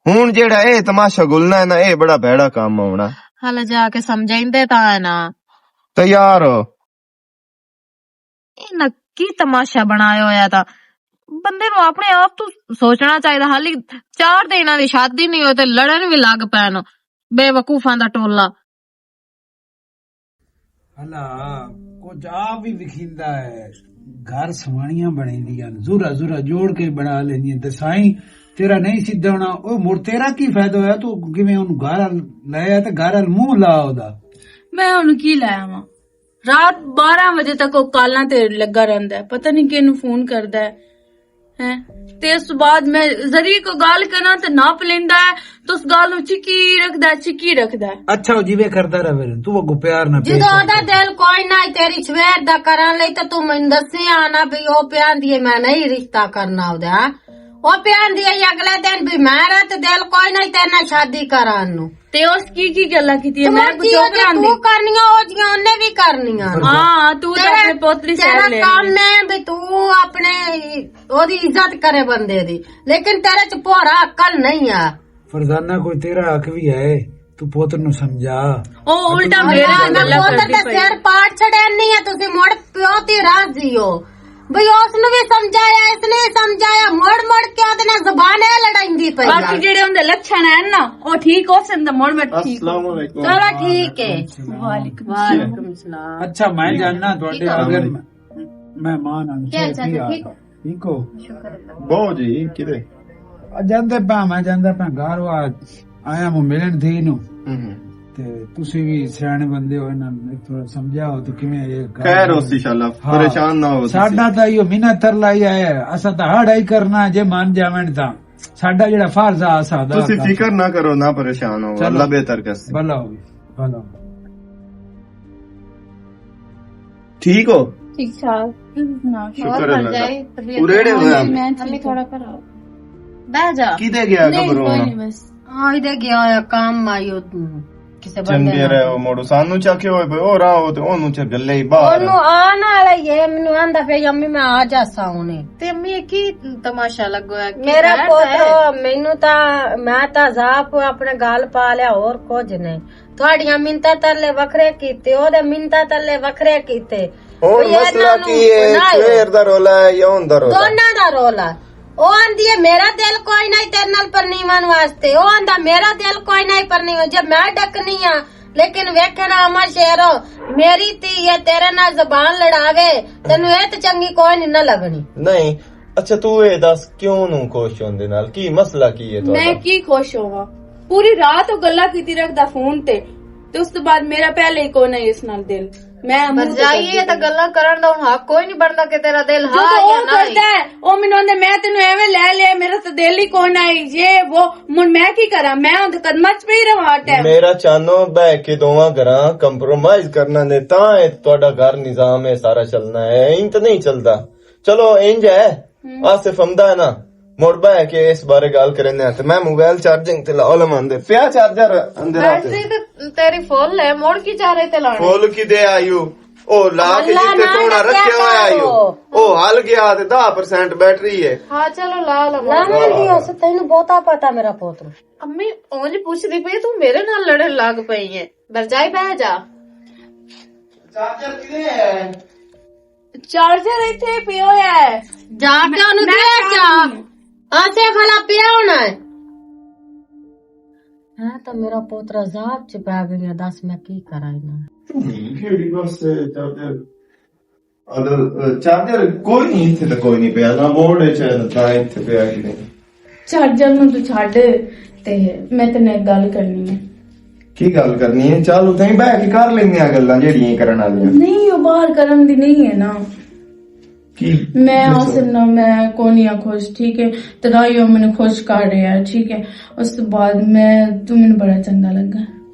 हुन जेड़ा ए तमाशा गुलना है ना ए बड़ा भैड़ा काम होना ਹਲ ਜਾ ਕੇ ਸਮਝਾइंदे ਤਾਂ ਹੈ ਨਾ तैयार हो। ਇਹਨਾਂ ਕੀ ਤਮਾਸ਼ਾ ਬਣਾਇਆ ਹੋਇਆ ਤਾਂ ਬੰਦੇ ਨੂੰ ਆਪਣੇ ਆਪ ਤੋਂ ਸੋਚਣਾ ਚਾਹੀਦਾ ਹਾਲੀ 4 ਦਿਨਾਂ ਦੀ ਸ਼ਾਦੀ ਨਹੀਂ ਹੋਈ ਤੇ ਲੜਨ ਵੀ ਲੱਗ ਪੈਣ ਬੇਵਕੂਫਾਂ ਦਾ ਟੋਲਾ ਹਲਾ ਕੁਝ ਆਪ ਵੀ ਵਿਖਿੰਦਾ ਹੈ ਘਰ ਸਵਾਣੀਆਂ ਬਣਾਉਂਦੀਆਂ ਜ਼ੂਰਾ ਜ਼ੂਰਾ ਜੋੜ ਕੇ ਬਣਾ ਲੈਂਦੀਆਂ ਦਸਾਈ ਤੇਰਾ ਨਹੀਂ ਸਿੱਧਾ ਹੋਣਾ ਉਹ ਮੁੜ ਤੇਰਾ ਕੀ ਫਾਇਦਾ ਹੋਇਆ ਤੂੰ ਕਿਵੇਂ ਉਹਨੂੰ ਘਰ ਲਾਇਆ ਤੇ ਘਰ ਵੱਲ ਮੂੰਹ ਲਾ ਉਹਦਾ मैं ਉਹਨੂੰ ਕੀ ਲਾਇਆ ਵਾਂ ਰਾਤ 12 ਵਜੇ ਤੱਕ ਉਹ ਕਾਲਾਂ ਤੇ ਲੱਗਾ ਰਹਿੰਦਾ ਹੈ ਪਤਾ ਨਹੀਂ ਕਿਹਨੂੰ ਫੋਨ ਕਰਦਾ ਹੈ ਤੇ ਉਸ ਤੋਂ ਬਾਅਦ ਮੈਂ ਜ਼ਰੀ ਕੋ ਗੱਲ ਕਰਾਂ ਤੇ ਨਾਪ ਲੈਂਦਾ ਹੈ ਤੇ ਉਸ ਗੱਲ ਨੂੰ ਚਿੱਕੀ ਰੱਖਦਾ ਹੈ। ਅੱਛਾ ਉਹ ਜਿਵੇਂ ਕਰਦਾ ਰਵੇ ਤੂੰ ਉਹ ਪਿਆਰ ਨਾ ਜਦੋਂ ਉਹਦਾ ਦਿਲ ਕੋਈ ਨਾ ਤੇਰੀ ਸਵੇਰ ਦਾ ਕਰਨ ਲਈ ਤਾਂ ਤੂੰ ਮੈਨੂੰ ਦੱਸਿਆ ਨਾ ਵੀ ਉਹ ਪਿਆਂਦੀ ਮੈਂ ਨਹੀਂ ਰਿਸ਼ਤਾ ਕਰਨਾ ਉਹਦਾ। ਉਹ ਪਿਆਂਦੀ ਅਗਲੇ ਦਿਨ ਵੀ ਮੇਰਾ ਤੇ ਦਿਲ ਕੋਈ ਨਹੀਂ ਤੇਰੇ ਨਾਲ ਸ਼ਾਦੀ ਕਰਾਂ ਨੂੰ। ਤੇ ਉਸ ਕੀ ਗੱਲਾਂ ਕੀਤੀ ਮੈਂ ਕੁਝ ਕਰਾਂਦੀ ਤੂੰ ਕਰਨੀਆਂ ਉਹ ਜੀਆਂ ਉਹਨੇ ਵੀ ਕਰਨੀਆਂ। ਹਾਂ ਤੂੰ ਤਾਂ ਆਪਣੇ ਪੋਤਰੀ ਤੇਰਾ ਲੈ ਕੰਮ ਹੈ ਵੀ ਤੂੰ ਆਪਣੇ ਉਹਦੀ ਇੱਜ਼ਤ ਕਰੇ ਬੰਦੇ ਦੀ, ਲੇਕਿਨ ਤੇਰੇ ਚ ਭੋਰਾ ਅਕਲ ਨਹੀਂ ਆ। ਫਰਜ਼ਾਨਾ ਕੋਈ ਤੇਰਾ ਹੱਕ ਵੀ ਹੈ, ਤੂੰ ਪੁੱਤ ਨੂੰ ਸਮਝਾ। ਉਹ ਉਲਟਾ ਮੇਰਾ ਗੱਲਾਂ ਪੁੱਤ ਕਰਦੀ ਦਾ ਪਈ ਸਿਰ ਪਾੜ ਛੜਿਆ ਨਹੀਂ ਆ ਤੁਸੀਂ ਮੁੜ ਪਿਓ ਤੇ ਰਾਜ਼ੀ ਹੋ ਬਈ ਉਸ ਨੂੰ ਵੀ ਸਮਝਾਇਆ ਇਸਨੇ ਸਮਝਾਇਆ ਮੁੜ ਕੇ ਉਹਦੇ ਨਾਲ ਜ਼ਬਾਨ ਇਹ ਲੜਾਈਂਦੀ ਪਈ। ਬਾਕੀ ਜਿਹੜੇ ਉਹਦੇ ਲੱਛਣ ਹਨ ਨਾ ਉਹ ਠੀਕ ਹੋ ਸੰਦਾ ਮੁੜ ਮੈਂ ਠੀਕ। अस्सलाम वालेकुम। ਚਲੋ ਠੀਕ ਹੈ। ਵਾਲੇਕੁਮ ਸਲਾਮ। ਅੱਛਾ ਮੈਂ ਜਾਨਣਾ ਤੁਹਾਡੇ ਅਗਰ ਮਹਿਮਾਨ ਆਣ ਠੀਕ ਹੋ ਬਹੁਤ ਜੀ ਕਿਤੇ ਜਾਂਦੇ ਪਾ ਮੈਂ ਜਾਂਦਾ ਪਾ ਘਰ ਆਇਆ ਮੈਂ ਮਿਲਣ ਥੀ ਨੂੰ ਤੇ ਤੁਸੀਂ ਵੀ ਸਿਆਣੇ ਬੰਦੇ ਹੋ ਇਹਨਾਂ ਨੂੰ ਥੋੜਾ ਸਮਝਾਓ ਤੇ ਕਿਵੇਂ ਇਹ ਖੈਰ ਹੋਸੀ ਇੰਸ਼ਾਅੱਲਾ ਪਰੇਸ਼ਾਨ ਨਾ ਹੋ ਸਾਡਾ ਤਾਂ ਇਹੋ ਮਿਹਨਤ ਤਰ ਲਾਈ ਹੈ ਅਸਾਂ ਤਾਂ ਹੜਾਈ ਕਰਨਾ ਜੇ ਮੰਨ ਜਾਵਣ ਤਾਂ ਸਾਡਾ ਜਿਹੜਾ ਫਰਜ਼ ਆ ਅਸਾਂ ਦਾ ਤੁਸੀਂ ਫਿਕਰ ਨਾ ਕਰੋ ਨਾ ਪਰੇਸ਼ਾਨ ਹੋ ਅੱਲਾ ਬਿਹਤਰ ਕਰਸੇ ਭਲਾ ਹੋਵੇ ਭਲਾ ਠੀਕ ਹੋ ਠੀਕ ਠਾਕ ਸ਼ੁਕਰ ਅੱਲਾ ਦਾ ਉਰੇੜੇ ਹੋਇਆ ਮੈਂ ਥੋੜਾ ਕਰਾ ਬਹਿ ਜਾ ਕਿਤੇ ਗਿਆ ਘਬਰੋ ਕੋਈ ਨਹੀਂ ਬਸ ਹਾਂ ਇਹਦੇ ਗਿਆ ਹੋਇਆ ਕੰਮ ਆਇਓ ਕਿਸੇ ਬੰਦੇ ਚੰਗੇ ਰਹੋ ਮੋੜੋ ਸਾਨੂੰ ਚੱਕੇ ਹੋਏ ਪਏ ਉਹ ਰਾਹੋ ਤੇ ਉਹਨੂੰ ਚ ਗੱਲੇ ਹੀ ਬਾਹਰ ਉਹਨੂੰ ਆਣ ਵਾਲਾ ਹੀ ਹੈ ਮੈਨੂੰ ਆਂਦਾ ਪਿਆ ਅੰਮੀ ਮੈਂ ਆ ਜਾਸਾਂ ਹੁਣੇ। ਤੇ ਅੰਮੀ ਇਹ ਕੀ ਤਮਾਸ਼ਾ ਲੱਗਿਆ ਮੇਰਾ ਪੁੱਤ ਮੈਨੂੰ ਤਾਂ ਮੈਂ ਤਾਂ ਜ਼ਾਪ ਆਪਣੇ ਗਾਲ ਪਾ ਲਿਆ ਹੋਰ ਕੁਝ ਨਹੀਂ। ਤੁਹਾਡੀਆਂ ਮਿੰਤਾ ਤਰਲੇ ਵੱਖਰੇ ਕੀਤੇ ਉਹਦੇ ਮਿੰਤਾ ਤਰਲੇ ਵੱਖਰੇ ਕੀਤੇ। ਹੁਣ ਵੀ ਮਸਲਾ ਇਹਨਾਂ ਨੂੰ ਕੀ ਹੈ ਬਣਾਇਓ। ਸਵੇਰ ਦਾ ਰੋਲਾ ਹੈ ਜਾਂ ਹੁੰਦਾ ਰੋਲਾ ਦੋਨਾਂ ਦਾ ਰੋਲਾ। ਉਹ ਆਂਦੀ ਹੈ ਮੇਰਾ ਦਿਲ ਕੋਈ ਨਹੀਂ ਤੇਰੇ ਨਾਲ ਪਰਨੀਵਨ ਵਾਸਤੇ, ਉਹ ਆਂਦਾ ਮੇਰਾ ਦਿਲ ਕੋਈ ਨਹੀਂ ਪਰਨੀਵਨ ਜੇ ਮੈਂ ਡੱਕਨੀ ਆ। ਲੇਕਿਨ ਵੇਖਣਾ ਅਮਰ ਸ਼ੇਰੋ ਮੇਰੀ ਧੀ ਹੈ ਤੇਰੇ ਨਾਲ ਜ਼ਬਾਨ ਲੜਾਵੇ ਤੈਨੂੰ ਇਹ ਤੇ ਚੰਗੀ ਕੋਈ ਨਹੀਂ ਨਾ ਲੱਗਣੀ। ਨਹੀਂ ਅੱਛਾ ਤੂੰ ਇਹ ਦੱਸ ਕਿਉਂ ਨੂੰ ਖੁਸ਼ ਹੋਣ ਦੇ ਨਾਲ ਕੀ ਮਸਲਾ ਕੀ ਹੈ ਮੈਂ ਤੁਹਾਡਾ ਕੀ ਖੁਸ਼ ਹੋਵਾਂ ਪੂਰੀ ਰਾਤ ਉਹ ਗੱਲਾਂ ਕੀਤੀ ਰੱਖਦਾ ਫੋਨ ਤੇ ਉਸ ਤੋਂ ਬਾਅਦ ਮੇਰਾ ਪਹਿਲੇ ਹੀ ਕੋਈ ਨਹੀਂ ਇਸ ਨਾਲ ਦਿਲ ਮੈਂ ਜਾਈਏ ਤਾਂ ਗੱਲਾਂ ਕਰਨ ਦਾ ਹੁਣ ਹੱਕ ਕੋਈ ਨਹੀਂ ਬਣਦਾ ਕਿ ਤੇਰਾ ਦਿਲ ਹਾਂ ਜਦੋਂ ਜਾਂ ਉਹ ਨਹੀਂ। ਕਰਦਾ ਹੈ ਉਹ ਮੈਨੂੰ ਆਂਦਾ ਮੈਂ ਤੈਨੂੰ ਐਵੇਂ ਲੈ ਲਿਆ ਮੇਰਾ ਤਾਂ ਦਿਲ ਹੀ ਕੋਈ ਨਹੀਂ ਜੇ ਉਹ ਹੁਣ ਮੈਂ ਕੀ ਕਰਾਂ ਮੈਂ ਉਹਦੇ ਕਦਮਾਂ 'ਚ ਪਈ ਰਵਾਂ ਟਾਈਮ ਮੇਰਾ ਚਾਨੋ ਬਹਿ ਕੇ ਦੋਵਾਂ ਘਰਾਂ ਕੰਪਰੋਮਾਈਜ਼ ਕਰਨਾ ਨੇ ਤਾਂ ਇਹ ਤੁਹਾਡਾ ਘਰ ਨਿਜ਼ਾਮ ਹੈ ਸਾਰਾ ਚੱਲਣਾ ਹੈ ਇੰਜ ਤਾਂ ਨਹੀਂ ਚੱਲਦਾ। ਚਲੋ ਇੰਜ ਹੈ ਆਸਿਫ ਹਮਦਾ ਹੈ ਨਾ ਮੁੜ ਬਹਿ ਕੇ ਇਸ ਬਾਰੇ ਗੱਲ ਕਰਨੇ ਤੇ ਮੈਂ ਮੋਬਾਈਲ ਚਾਰਜਿੰਗ ਤੇ ਲਾ ਲਵਾਂਦੇ ਪਿਆ ਚਾਰਜਰ ਅੰਦਰ ਆ ਬੈਟਰੀ ਤੇ ਤੇਰੀ ਫੁੱਲ ਹੈ ਮੁੜ ਕੀ ਚਾਹ ਰਹੇ ਤੇ ਲਾਣੀ ਫੁੱਲ ਕਿਦੇ ਆਇਓ ਉਹ ਲਾ ਕੇ ਜਿੱਤੇ ਤੋਣਾ ਰੱਖਿਆ ਹੋਇਆ ਆਇਓ ਉਹ ਹਲ ਗਿਆ ਤੇ 10% ਬੈਟਰੀ ਹੈ। ਹਾਂ ਚਲੋ ਲਾ ਲਵਾਂ ਲਾਵਾਂਦੀ ਉਸ ਤੈਨੂੰ ਬਹੁਤਾ ਪਤਾ ਮੇਰਾ ਪੁੱਤ ਨੂੰ। ਅੰਮੀ ਉਂਝ ਪੁੱਛਦੀ ਪਈ ਤੂੰ ਮੇਰੇ ਨਾਲ ਲੜਨ ਲੱਗ ਪਈ ਹੈ ਬਰਜਾਈ ਬਹਿ ਜਾ। ਚਾਰਜਰ ਕਿਦੇ ਹੈ ਚਾਰਜਰ ਇੱਥੇ ਪਿਆ ਹੋਇਆ ਹੈ ਜਾ ਕੇ ਉਹਨੂੰ ਦੇ ਜਾ ਆਸੇ ਫਲਾ ਪਿਆ ਹੋਣਾ ਹੈ ਤਾਂ ਮੇਰਾ ਪੋਤਰਾ ਜ਼ਾਬ ਚ ਪੈ ਗਿਆ। ਦੱਸ ਮੈਂ ਕੀ ਕਰਾਂ ਇਹਨਾਂ ਕਿਹੜੀ ਬਸ ਚਾਰਜਰ ਚਾਰਜਰ ਕੋਈ ਨਹੀਂ ਇੱਥੇ ਤਾਂ ਕੋਈ ਨਹੀਂ ਪਿਆ ਨਾ ਬੋਰਡ ਹੈ ਚਾਹੇ ਤਾਂ ਇੱਥੇ ਪਿਆ ਹੀ ਨਹੀਂ। ਚਾਰਜਰ ਨੂੰ ਤੂੰ ਛੱਡ ਤੇ ਮੈਂ ਤੈਨੂੰ ਇੱਕ ਗੱਲ ਕਰਨੀ ਹੈ। ਕੀ ਗੱਲ ਕਰਨੀ ਹੈ ਚੱਲ ਉੱਥੇ ਹੀ ਬਹਿ ਕੇ ਕਰ ਲੈਂਦੇ ਆ ਗੱਲਾਂ ਜਿਹੜੀਆਂ ਕਰਨ ਵਾਲੀਆਂ। ਨਹੀਂ ਉਹ ਬਾਹਰ ਕਰਨ ਦੀ ਨਹੀਂ ਹੈ ਨਾ ਕੀ ਮੈਂ ਹਾਸਿਲ ਨਾ ਮੈਂ ਕੋਨੀ ਆ ਖੁਸ਼ ਠੀਕ ਹੈ ਤਦਾਈ ਉਹ ਮੈਨੂੰ ਖੁਸ਼ ਕਰ ਰਿਹਾ ਠੀਕ ਹੈ ਉਸ ਤੋਂ ਬਾਅਦ ਤੂੰ ਮੈਨੂੰ ਬੜਾ ਚੰਗਾ ਲੱਗਾ।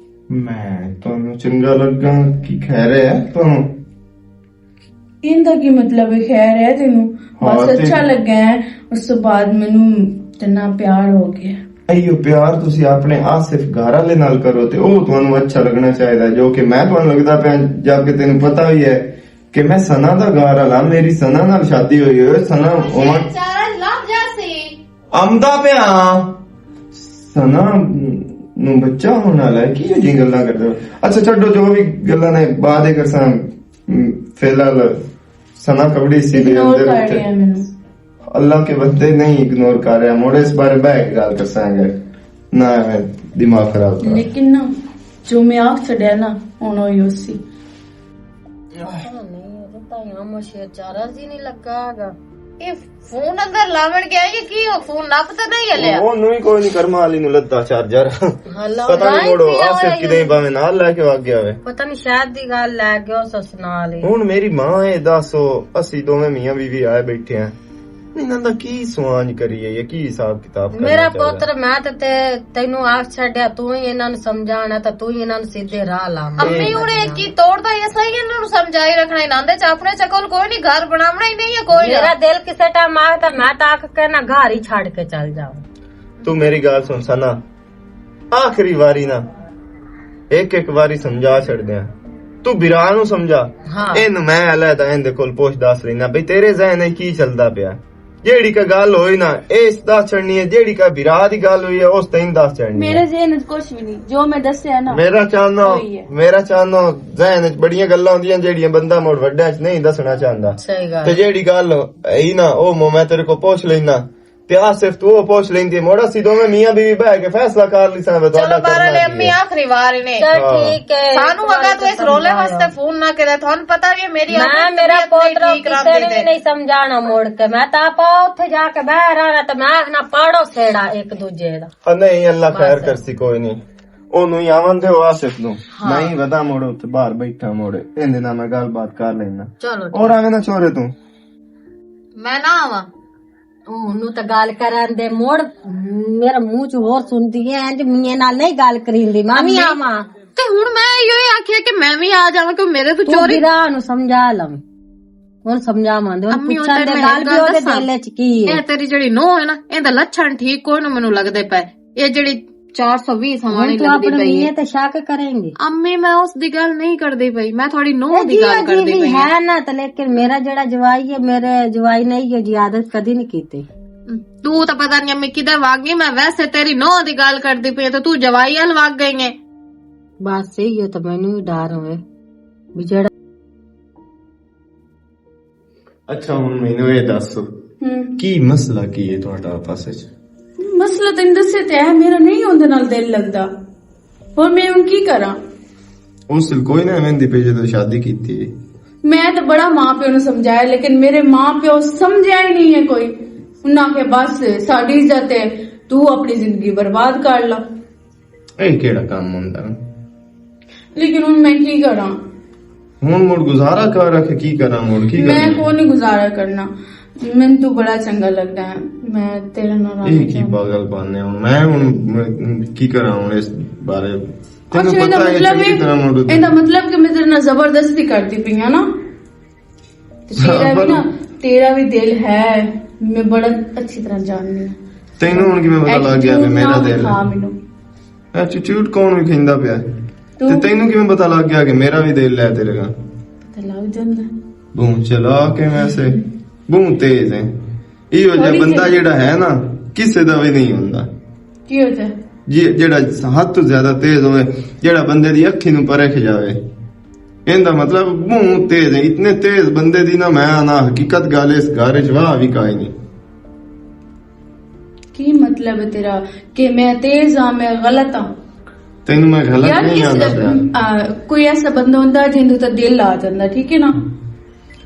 ਮੈਂ ਤੁਹਾਨੂੰ ਚੰਗਾ ਲੱਗਾ ਕੀ ਕਹਿ ਰਿਹਾ ਤੁਹਾਨੂੰ ਇਹਦਾ ਕੀ ਮਤਲਬ ਹੈ ਖੈਰ ਹੈ ਤੈਨੂੰ ਬਸ ਅੱਛਾ ਲੱਗਾ ਹੈ ਉਸ ਤੋਂ ਬਾਅਦ ਮੈਨੂੰ ਤੇਨਾ ਪਿਆਰ ਹੋ ਗਿਆ। ਅਈਓ ਪਿਆਰ ਤੁਸੀਂ ਆਪਣੇ ਆਸਿਫ ਘਰ ਵਾਲੇ ਨਾਲ ਕਰੋ ਤੇ ਉਹ ਤੁਹਾਨੂੰ ਅੱਛਾ ਲੱਗਣਾ ਚਾਹੀਦਾ ਜੋ ਕਿ ਮੈਂ ਤੁਹਾਨੂੰ ਲੱਗਦਾ ਪਿਆ ਜਦ ਕਿ ਤੈਨੂੰ ਪਤਾ ਵੀ ਹੈ ਕਿ ਮੈਂ ਸਨਾ ਦਾ ਘਰ ਵਾਲਾ ਮੇਰੀ ਸਨਾ ਨਾਲ ਸ਼ਾਦੀ ਹੋਈ ਹੋਏ ਸਨਾ ਚਾਰਾ ਲੱਭ ਜਾ ਸੀ ਆਮਦਾ ਪਿਆ ਸਨਾ ਨੂੰ ਬੱਚਾ ਹੋਣ ਵਾਲਾ ਹੈ ਕੀ ਜੀ ਗੱਲਾਂ ਕਰਦੇ ਹੋ। ਅੱਛਾ ਛੱਡੋ ਜੋ ਵੀ ਗੱਲਾਂ ਨੇ ਬਾਅਦ ਹੀ ਕਰਸਾਂ ਫਿਲਹਾਲ ਸਨਾ ਕਬੜੀ ਸੀ ਦੇ ਇਗਨੋਰ ਅੰਦਰ ਕਰ ਰਿਹਾ ਮੈਨੂੰ अल्लाह के बंदे नहीं इग्नोर कर रहा मोड़े इस बारे बैठ के गल करसांगे ना मैं दिमाग खराब कर लेकिन ना जो मैं आख छड़िया ना ਹੁਣ ਉਹ ਸੀ ਨਹੀਂ ਤਾਂ ਯਾਰ ਸ਼ੇਰ ਚਾਰਾ ਜੀ ਨਹੀਂ ਲੱਗਾਗਾ। ਇਹ ਫੋਨ ਅੰਦਰ ਲਾਵਣ ਗਿਆ ਇਹ ਕੀ ਉਹ ਫੋਨ ਨੱਪ ਤਾਂ ਨਹੀਂ ਹਲਿਆ ਉਹਨੂੰ ਹੀ ਕੋਈ ਨਹੀਂ ਕਰਮਾ ਵਾਲੀ ਨੂੰ ਲੱਦਾ ਚਾਰਜਰ ਪਤਾ ਨਹੀਂ ਮੋੜੋ ਆਸਿਫ ਕਿਤੇ ਭਾਵੇਂ ਨਾਲ ਲੈ ਕੇ ਵਗ ਗਿਆ ਵੇ ਪਤਾ ਨਹੀਂ ਸ਼ਾਇਦ ਦੀ ਗੱਲ ਲੈ ਗਿਆ ਸੱਸ ਨਾਲ ਹੀ। ਹੁਣ ਮੇਰੀ ਮਾਂ ਇਹ ਦੱਸੋ ਅਸੀਂ ਦੋਵੇਂ ਮੀਆਂ ਬੀਵੀ ਆਏ ਬੈਠੇ ਆ ਇਹਨਾਂ ਦਾ ਕੀ ਸਵਾਂਝ ਕਰੀਏ ਇਹ ਕੀ ਹਿਸਾਬ ਕਿਤਾਬ ਕਰਨਾ ਮੇਰਾ ਚਾਹੀਦਾ? ਪੁੱਤਰ ਮੈਂ ਤੇ ਤੈਨੂੰ ਆਖ ਛੱਡਿਆ, ਤੂੰ ਹੀ ਇਹਨਾਂ ਨੂੰ ਸਮਝਾਣਾ ਤਾਂ ਤੂੰ ਹੀ ਇਹਨਾਂ ਨੂੰ ਸਿੱਧੇ ਰਾਹ ਲਾ। ਅੰਮੀ ਹੁਣ ਇਹ ਕੀ ਤੋੜਦਾ ਇਹ ਸਹੀ ਇਹਨਾਂ ਨੂੰ ਸਮਝਾਈ ਰੱਖਣਾ ਇਹਨਾਂ ਦੇ ਚ ਆਪਣੇ ਚਕਲ ਕੋਈ ਨਹੀਂ, ਘਰ ਬਣਾਉਣਾ ਹੀ ਨਹੀਂ ਹੈ ਕੋਈ। ਮੇਰਾ ਦਿਲ ਕਿਸੇ ਟਾਈਮ ਆਏ ਤਾਂ ਮੈਂ ਤਾਂ ਆਖ ਕੇ ਨਾ ਘਰ ਹੀ ਛੱਡ ਕੇ ਚੱਲ ਜਾਵਾਂ। ਤੂੰ ਮੇਰੀ ਗੱਲ ਸੁਣ ਸਨਾ, ਆਖਰੀ ਵਾਰੀ ਨਾ ਇੱਕ ਵਾਰੀ ਸਮਝਾ ਛੱਡਦਿਆਂ ਤੂੰ ਬਿਰਾ ਨੂੰ ਸਮਝਾ। ਹਾਂ। ਇਹਨੂੰ ਮੈਂ ਅਲੱਗਾ ਇਹਦੇ ਕੋਲ ਪੁੱਛ ਦੱਸ ਲੈਣਾ ਬਈ ਤੇਰੇ ਜ਼ਹਿਨ ਵਿੱਚ ਕੀ ਚੱਲਦਾ ਪਿਆ। ਜਿਹੜੀ ਕਾ ਗੱਲ ਹੋਈ ਨਾ ਇਸ ਦੱਸ ਛੜਨੀ ਹੈ, ਜਿਹੜੀ ਕਾ ਬਿਰਾ ਦੀ ਗੱਲ ਹੋਈ ਹੈ ਉਸ ਤੈਨੂੰ ਦੱਸ ਛੜਨੀ ਮੇਰੇ ਜ਼ਹਿਨ ਵਿੱਚ ਕੁਝ ਵੀ ਨਹੀਂ, ਜੋ ਮੈਂ ਦੱਸਿਆ ਨਾ ਮੇਰਾ ਚਾਹਨਾ ਉਹੀ ਹੈ। ਜ਼ਹਿਨ ਵਿੱਚ ਬੜੀਆਂ ਗੱਲਾਂ ਹੁੰਦੀਆਂ ਜਿਹੜੀਆਂ ਬੰਦਾ ਮੋੜ ਵੱਡਿਆਂ ਚ ਨਹੀਂ ਦੱਸਣਾ ਚਾਹੁੰਦਾ। ਸਹੀ ਗੱਲ। ਤੇ ਜਿਹੜੀ ਗੱਲ ਹੈ ਨਾ ਉਹ ਮੈਂ ਤੇਰੇ ਕੋਲ ਪੁੱਛ ਲੈਣਾ ਤੇ ਆ ਸਿਰਫ ਤੂੰ ਉਹ ਪੁੱਛ ਲੈਂਦੀ ਮੋੜਾ ਸੀ ਦੋਵੇਂ ਮੀਆਂ ਬੀਵੀ ਬਹਿ ਕੇ ਫੈਸਲਾ ਕਰ ਲਈ ਸਾਂ। ਚਲੋ ਬਾਰੇ ਅੰਮੀ ਆਖਰੀ ਵਾਰ ਨੇ ਚਲ ਠੀਕ ਹੈ। ਸਾਨੂੰ ਅਗਾ ਤੂੰ ਇਸ ਰੋਲੇ ਵਾਸਤੇ ਫੋਨ ਨਾ ਕਰੇ, ਤੁਹਾਨੂੰ ਪਤਾ ਵੀ ਹੈ ਮੇਰੀ ਮੈਂ ਮੇਰਾ ਪੁੱਤਰ ਕਿਸੇ ਨੂੰ ਵੀ ਨਹੀਂ ਸਮਝਾਣਾ ਮੋੜ ਕੇ। ਮੈਂ ਤਾਂ ਆਪਾ ਉੱਥੇ ਜਾ ਕੇ ਬਹਿ ਰਹਿਣਾ ਤੇ ਮੈਂ ਆਖਣਾ ਪਾੜੋ ਸੇੜਾ ਇੱਕ ਦੂਜੇ ਦਾ। ਨਹੀਂ ਅੱਲਾ ਖੈਰ ਕਰਸੀ ਕੋਈ ਨਹੀਂ, ਉਹਨੂੰ ਹੀ ਆਵਨ ਦਿਓ ਆਸਿਫ ਨੂੰ। ਮੈਂ ਹੀ ਵਦਾ ਮੋੜੋ ਤੇ ਬਾਹਰ ਬੈਠਾ ਮੋੜੇ ਇਹਦੇ ਨਾਲ ਮੈਂ ਗੱਲਬਾਤ ਕਰ ਲੈਣਾ। ਚਲੋ ਹੋਰ ਆਵੇਂ ਨਾ ਛੋਰੇ ਤੂੰ ਮੈਂ ਨਾ ਆਵਾਂ ਉਹਨੂੰ ਤਾਂ ਗੱਲ ਕਰਨ ਦੇ ਮੋੜ ਮੇਰਾ ਮੂੰਹ ਚ ਹੋਰ ਸੁਣਦੀ ਐ ਇੰਜ ਮੀਆਂ ਨਾਲ ਨਹੀਂ ਗੱਲ ਕਰੀਂਦੀ। ਮਾਮੀ ਆਵਾਂ ਤੇ ਹੁਣ ਮੈਂ ਇਹੋ ਹੀ ਆਖਿਆ ਕਿ ਮੈਂ ਵੀ ਆ ਜਾਵਾਂ ਕਿ ਮੇਰੇ ਤੋਂ ਤੂੰ ਚੋਰੀ। ਵੀਰਾ ਨੂੰ ਸਮਝਾ ਲਵੇਂ, ਹੁਣ ਸਮਝਾਵਾਂਦੇ ਹੁਣ ਅੰਮੀ ਪੁੱਛਣ ਦੇ ਮੈਂ ਗੱਲ ਵੀ ਉਹਦੇ ਦੱਸਾਂ। ਦਿਲ ਚ ਕੀ ਹੈ। ਇਹ ਤੇਰੀ ਜਿਹੜੀ ਨੋਹ ਹੈ ਨਾ ਇਹਦਾ ਲੱਛਣ ਠੀਕ ਕੋਈ ਨੂੰ ਮੈਨੂੰ ਲੱਗਦੇ ਪਏ। ਇਹ ਜਿਹੜੀ 420 ਸਮਾਣੀ ਤੂੰ ਲੱਗਦੀ ਆਪਣੇ ਪਈ ਮੀਆਂ ਹੈ। ਤੇ ਸ਼ੱਕ ਕਰੇਂਗੀ। ਅੰਮੀ ਮੈਂ ਉਸ ਦੀ ਗੱਲ ਨਹੀਂ ਕਰਦੀ ਪਈ, ਮੈਂ ਥੋੜੀ ਨੋਹ ਦੀ ਗੱਲ ਕਰਦੀ ਪਈ ਹਾਂ। ਹੈ ਨਾ, ਤੇ ਲੇਕਿਨ ਮੇਰਾ ਜਿਹੜਾ ਜਵਾਈ ਹੈ ਮੇਰੇ ਜਵਾਈ ਨੇ ਇਹ ਜੀ ਆਦਤ ਕਦੀ ਨਹੀਂ ਕੀਤੀ। ਤੂੰ ਤਾਂ ਪਤਾ ਨਹੀਂ ਅੰਮੀ ਕਿਧਰ ਵਗ ਗਈ। ਮੈਂ ਵੈਸੇ ਤੇਰੀ ਨੋਹ ਦੀ ਗੱਲ ਕਰਦੀ ਪਈ ਤੇ ਤੂੰ ਜਵਾਈ ਹਲ ਵਗ ਗਈ ਹੈ। ਬਸ ਸਹੀ ਹੈ ਤਾਂ ਮੈਨੂੰ ਵੀ ਡਰ ਹੋਵੇ ਵੀ ਜਿਹੜਾ। ਅੱਛਾ ਹੁਣ ਮੈਨੂੰ ਇਹ ਦੱਸ ਕੀ ਮਸਲਾ ਕੀ ਹੈ ਤੁਹਾਡਾ ਆਪਸ ਵਿੱਚ? ਮਸਲਾ ਤੈਨੂੰ ਦੱਸਿਆ ਤੇ ਹੈ, ਮੇਰਾ ਨਹੀਂ ਉਹਦੇ ਨਾਲ ਦਿਲ ਲੱਗਦਾ। ਹੋਰ ਮੈਂ ਹੁਣ ਕੀ ਕਰਾਂ? ਉਸ ਦਿਨ ਕੋਈ ਨਾ ਐਵੇਂ ਦੀ ਪਈ ਜਦੋਂ ਸ਼ਾਦੀ ਕੀਤੀ ਹੈ। ਮੈਂ ਤਾਂ ਬੜਾ ਮਾਂ ਪਿਓ ਨੂੰ ਸਮਝਾਇਆ ਲੇਕਿਨ ਮੇਰੇ ਮਾਂ ਪਿਓ ਸਮਝਿਆ ਹੀ ਨਹੀਂ ਹੈ ਕੋਈ। ਉਹਨਾਂ ਕੇ ਬਸ ਸਾਡੀ ਇੱਜ਼ਤ ਹੈ, ਤੂੰ ਆਪਣੀ ਜ਼ਿੰਦਗੀ ਬਰਬਾਦ ਕਰ ਲਾ। ਇਹ ਕਿਹੜਾ ਕੰਮ ਹੁੰਦਾ? ਲੇਕਿਨ ਹੁਣ ਮੈਂ ਕੀ ਕਰਾਂ? ਹੁਣ ਮੁੜ ਗੁਜ਼ਾਰਾ ਕਰ ਰੱਖ ਕੀ ਕਰਾਂ ਮੁੜ ਕੀ ਮੈਂ ਕਰਾਂ? ਕੋਈ ਨਹੀਂ ਗੁਜ਼ਾਰਾ ਕਰਨਾ। ਮੈਨੂੰ ਤੂੰ ਬੜਾ ਚੰਗਾ ਲੱਗਦਾ ਹੈ, ਮੈਂ ਤੇਰੇ ਨਾਲ ਇਹ ਕੀ ਪਾਗਲ ਪਾਨੇ ਹੁਣ ਮੈਂ ਹੁਣ ਕੀ ਕਰਾਂ ਹੁਣ ਇਸ ਬਾਰੇ? ਤੈਨੂੰ ਅੱਛਾ, ਪਤਾ ਹੈ ਚੰਗੀ ਤਰ੍ਹਾਂ ਮੁੜ ਇਹਦਾ ਮਤਲਬ ਕਿ ਮੈਂ ਤੇਰੇ ਨਾਲ ਜ਼ਬਰਦਸਤੀ ਕਰਦੀ ਪਈ ਹਾਂ ਨਾ। ਤੇ ਤੇਰਾ ਵੀ ਦਿਲ ਹੈ, ਮੈਂ ਬੜਾ ਅੱਛੀ ਤਰ੍ਹਾਂ ਜਾਣਦੀ ਹਾਂ। ਤੈਨੂੰ ਹੁਣ ਕਿਵੇਂ ਪਤਾ ਲੱਗ ਗਿਆ ਵੀ ਮੇਰਾ ਦਿਲ ਹਾਂ ਮੈਨੂੰ ਐਟੀਟਿਊਡ ਕੌਣ ਵੀ ਖਿੰਦਾ ਪਿਆ ਤੂੰ ਤੇ ਤੈਨੂੰ ਕਿਵੇਂ ਪਤਾ ਲੱਗ ਗਿਆ ਕਿ ਮੇਰਾ ਵੀ ਦਿਲ ਹੈ ਤੇਰੇ ਨਾਲ? ਪਤਾ ਲੱਗ ਜਾਂਦਾ। ਬੂੰ ਚਲਾ ਕੇ ਵੈਸੇ ਬੂੰ ਤੇਜ਼ ਹੈ। ਇਹੋ ਜਿਹਾ ਥੋੜ੍ਹੀ ਬੰਦਾ ਜਿਹੀ। ਜਿਹੜਾ ਹੈ ਨਾ ਕਿਸੇ ਦਾ ਵੀ ਨਹੀਂ ਹੁੰਦਾ। ਕੀ ਹੋ ਜਾ? ਜਿਹੜਾ ਹੱਦ ਤੋਂ ਜ਼ਿਆਦਾ ਤੇਜ਼ ਹੋਵੇ, ਜਿਹੜਾ ਬੰਦੇ ਦੀ ਅੱਖੀ ਨੂੰ ਪਰਖ ਜਾਵੇ, ਇਹਦਾ ਮਤਲਬ ਮੂੰਹ ਤੇਜ਼ ਹੈ। ਇਤਨੇ ਤੇਜ਼ ਬੰਦੇ ਦੀ ਨਾ ਮੈਂ ਨਾ ਹਕੀਕਤ ਗੱਲ ਇਸ ਘਰ ਚ ਵਾਹ ਵੀ ਕਾਈ ਨਹੀਂ। ਕੀ ਮਤਲਬ ਹੈ ਤੇਰਾ ਕਿ ਮੈਂ ਤੇਜ਼ ਹਾਂ, ਮੈਂ ਗਲਤ ਹਾਂ? ਤੈਨੂੰ ਮੈਂ ਗਲਤ ਯਾਰ ਨਹੀਂ ਆਂਦਾ ਪਿਆ। ਕੋਈ ਐਸਾ ਬੰਦਾ ਹੁੰਦਾ ਜਿਹਨੂੰ ਤਾਂ ਦਿਲ ਆ ਜਾਂਦਾ, ਠੀਕ ਹੈ ਨਾ?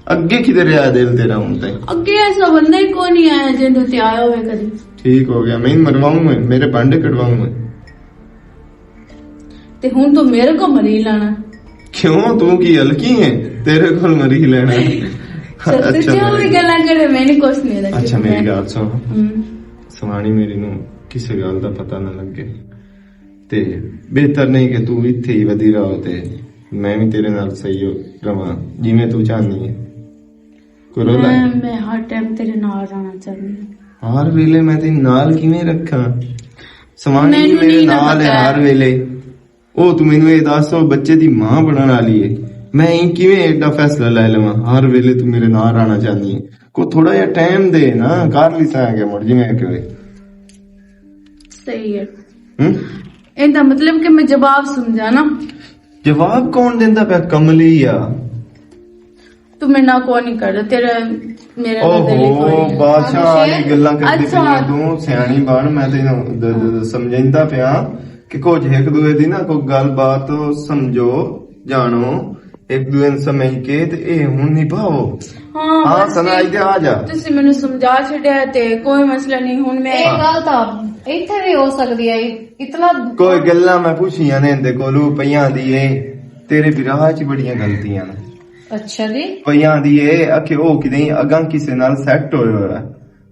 ਅੱਗੇ ਕਿਧਰ ਰਿਹਾ ਦਿਲ ਤੇਰਾ ਹੁਣ ਤੇ? ਅੱਗੇ ਐਸਾ ਬੰਦਾ ਹੀ ਕੋਈ ਨਹੀਂ ਆਇਆ ਜਿਹਨੂੰ ਤੇ ਆਇਆ ਹੋਵੇ ਕਦੀ। ਠੀਕ ਹੋ ਗਿਆ, ਮੈਂ ਮਰਵਾਉਂਗਾ, ਮੇਰੇ ਭਾਂਡੇ ਕਢਵਾਉਂਗਾ। ਤੇ ਹੁਣ ਤੂੰ ਮੇਰੇ ਕੋ ਮਰੀ ਲਾਣਾ? ਕਿਉਂ ਤੂੰ ਕੀ ਹਲਕੀ ਹੈ? ਤੇਰੇ ਕੋਲ ਮਰੀ ਲੈਣਾ। ਸੱਚ ਜੋ ਵੀ ਗੱਲਾਂ ਕਰੇ ਮੈਨੂੰ ਕੁਛ ਨਹੀਂ ਲੱਗਦਾ। ਅੱਛਾ ਮੇਰੀ ਗੱਲ ਸੁਣ, ਹੂੰ। ਸਵਾਣੀ ਮੇਰੀ ਨੂੰ ਕਿਸੇ ਗੱਲ ਦਾ ਪਤਾ ਨਾ ਲੱਗੇ ਤੇ ਬਿਹਤਰ ਨਹੀਂ ਕਿ ਤੂੰ ਇੱਥੇ ਹੀ ਵਧੀ ਰਹੋ ਤੇ ਮੈਂ ਵੀ ਤੇਰੇ ਨਾਲ ਸਹੀ ਰਵਾਂ ਜਿਵੇਂ ਤੂੰ ਚਾਹਨੀ ਹੈ। ਕੋਈ ਰੋਲਾ ਹੈ? ਮੈਂ ਹਰ ਟਾਈਮ ਤੇਰੇ ਨਾਲ ਰਹਿਣਾ ਚਾਹੁੰਦੀ ਹਾਂ। ਹਰ ਵੇਲੇ ਮੈਂ ਤੇਰੇ ਨਾਲ ਕਿਵੇਂ ਰੱਖਾਂ? ਸਵਾਣੀ ਮੈਨੂੰ ਮੇਰੇ ਨਹੀਂ ਨਾ ਨਾਲ ਹੈ ਪਤਾ। ਹਰ ਵੇਲੇ। ਉਹ ਤੂੰ ਮੈਨੂੰ ਇਹ ਦੱਸ, ਉਹ ਬੱਚੇ ਦੀ ਮਾਂ ਬਣਨ ਵਾਲੀ ਹੈ, ਮੈਂ ਇਹ ਕਿਵੇਂ ਐਡਾ ਫੈਸਲਾ ਲੈ ਲਵਾਂ? ਹਰ ਵੇਲੇ ਤੂੰ ਮੇਰੇ ਨਾਲ ਰਹਿਣਾ ਚਾਹਨੀ ਹੈ। ਕੋ ਥੋੜਾ ਜਿਹਾ ਟਾਈਮ ਦੇ ਨਾ, ਕਰ ਲਈ ਸਾਂਗੇ ਮੁੜ ਜਿਵੇਂ ਕਿਵੇਂ। ਸਹੀ ਹੈ। ਇਹਦਾ ਮਤਲਬ ਕਿ ਮੈਂ ਜਵਾਬ ਸਮਝਾ ਨਾ। ਜਵਾਬ ਕੌਣ ਦਿੰਦਾ ਪਿਆ? ਕਮਲੀ ਆ ਤੂੰ ਮੇਰੇ ਨਾਲ ਕੋਈ ਨਹੀਂ ਕਰਦਾ, ਤੇਰਾ ਮੇਰਾ ਨਾਲ ਦਿਲ ਹੀ ਕੋਈ ਓਹੋ ਨਹੀਂ। ਬਾਦਸ਼ਾਹ ਵਾਲੀ ਗੱਲਾਂ ਕਰਦੀ ਅੱਛਾ। ਪਈ ਤੂੰ, ਸਿਆਣੀ ਬਣ। ਮੈਂ ਤੈਨੂੰ ਸਮਝਾਉਂਦਾ ਪਿਆ ਕਿ ਕੁਝ ਇੱਕ ਦੂਏ ਦੀ ਨਾ ਕੋਈ ਗੱਲਬਾਤ ਸਮਝੋ, ਜਾਣੋ ਇੱਕ ਦੂਏ ਨੂੰ ਸਮਝ ਕੇ ਤੇ ਇਹ ਹੁਣ ਨਿਭਾਓ। ਹਾਂ ਹਾਂ ਬਸ ਸੁਣਾਈ ਤੇ ਆ ਜਾ। ਤੁਸੀਂ ਮੈਨੂੰ ਸਮਝਾ ਛੱਡਿਆ ਤੇ ਕੋਈ ਮਸਲਾ ਨਹੀਂ। ਹੁਣ ਮੈਂ ਇਹ ਗੱਲ ਤਾਂ ਇੱਥੇ ਵੀ ਹੋ ਸਕਦੀ ਹੈ। ਇਤਨਾ ਕੋਈ ਗੱਲਾਂ ਮੈਂ ਪੁੱਛੀਆਂ ਨੇ ਇਹਦੇ ਕੋਲੋਂ ਪਈਆਂ ਦੀ ਏ ਤੇਰੇ ਵਿਰਾਹ ਚ ਬੜੀਆਂ ਗਲਤੀਆਂ ਨੇ ਅੱਛਾ ਜੀ ਪਈਆਂ ਦੀ ਏ। ਅਖੇ ਉਹ ਕਿਤੇ ਅਗਾਂ ਕਿਸੇ ਨਾਲ ਸੈੱਟ ਹੋਇਆ ਹੋਇਆ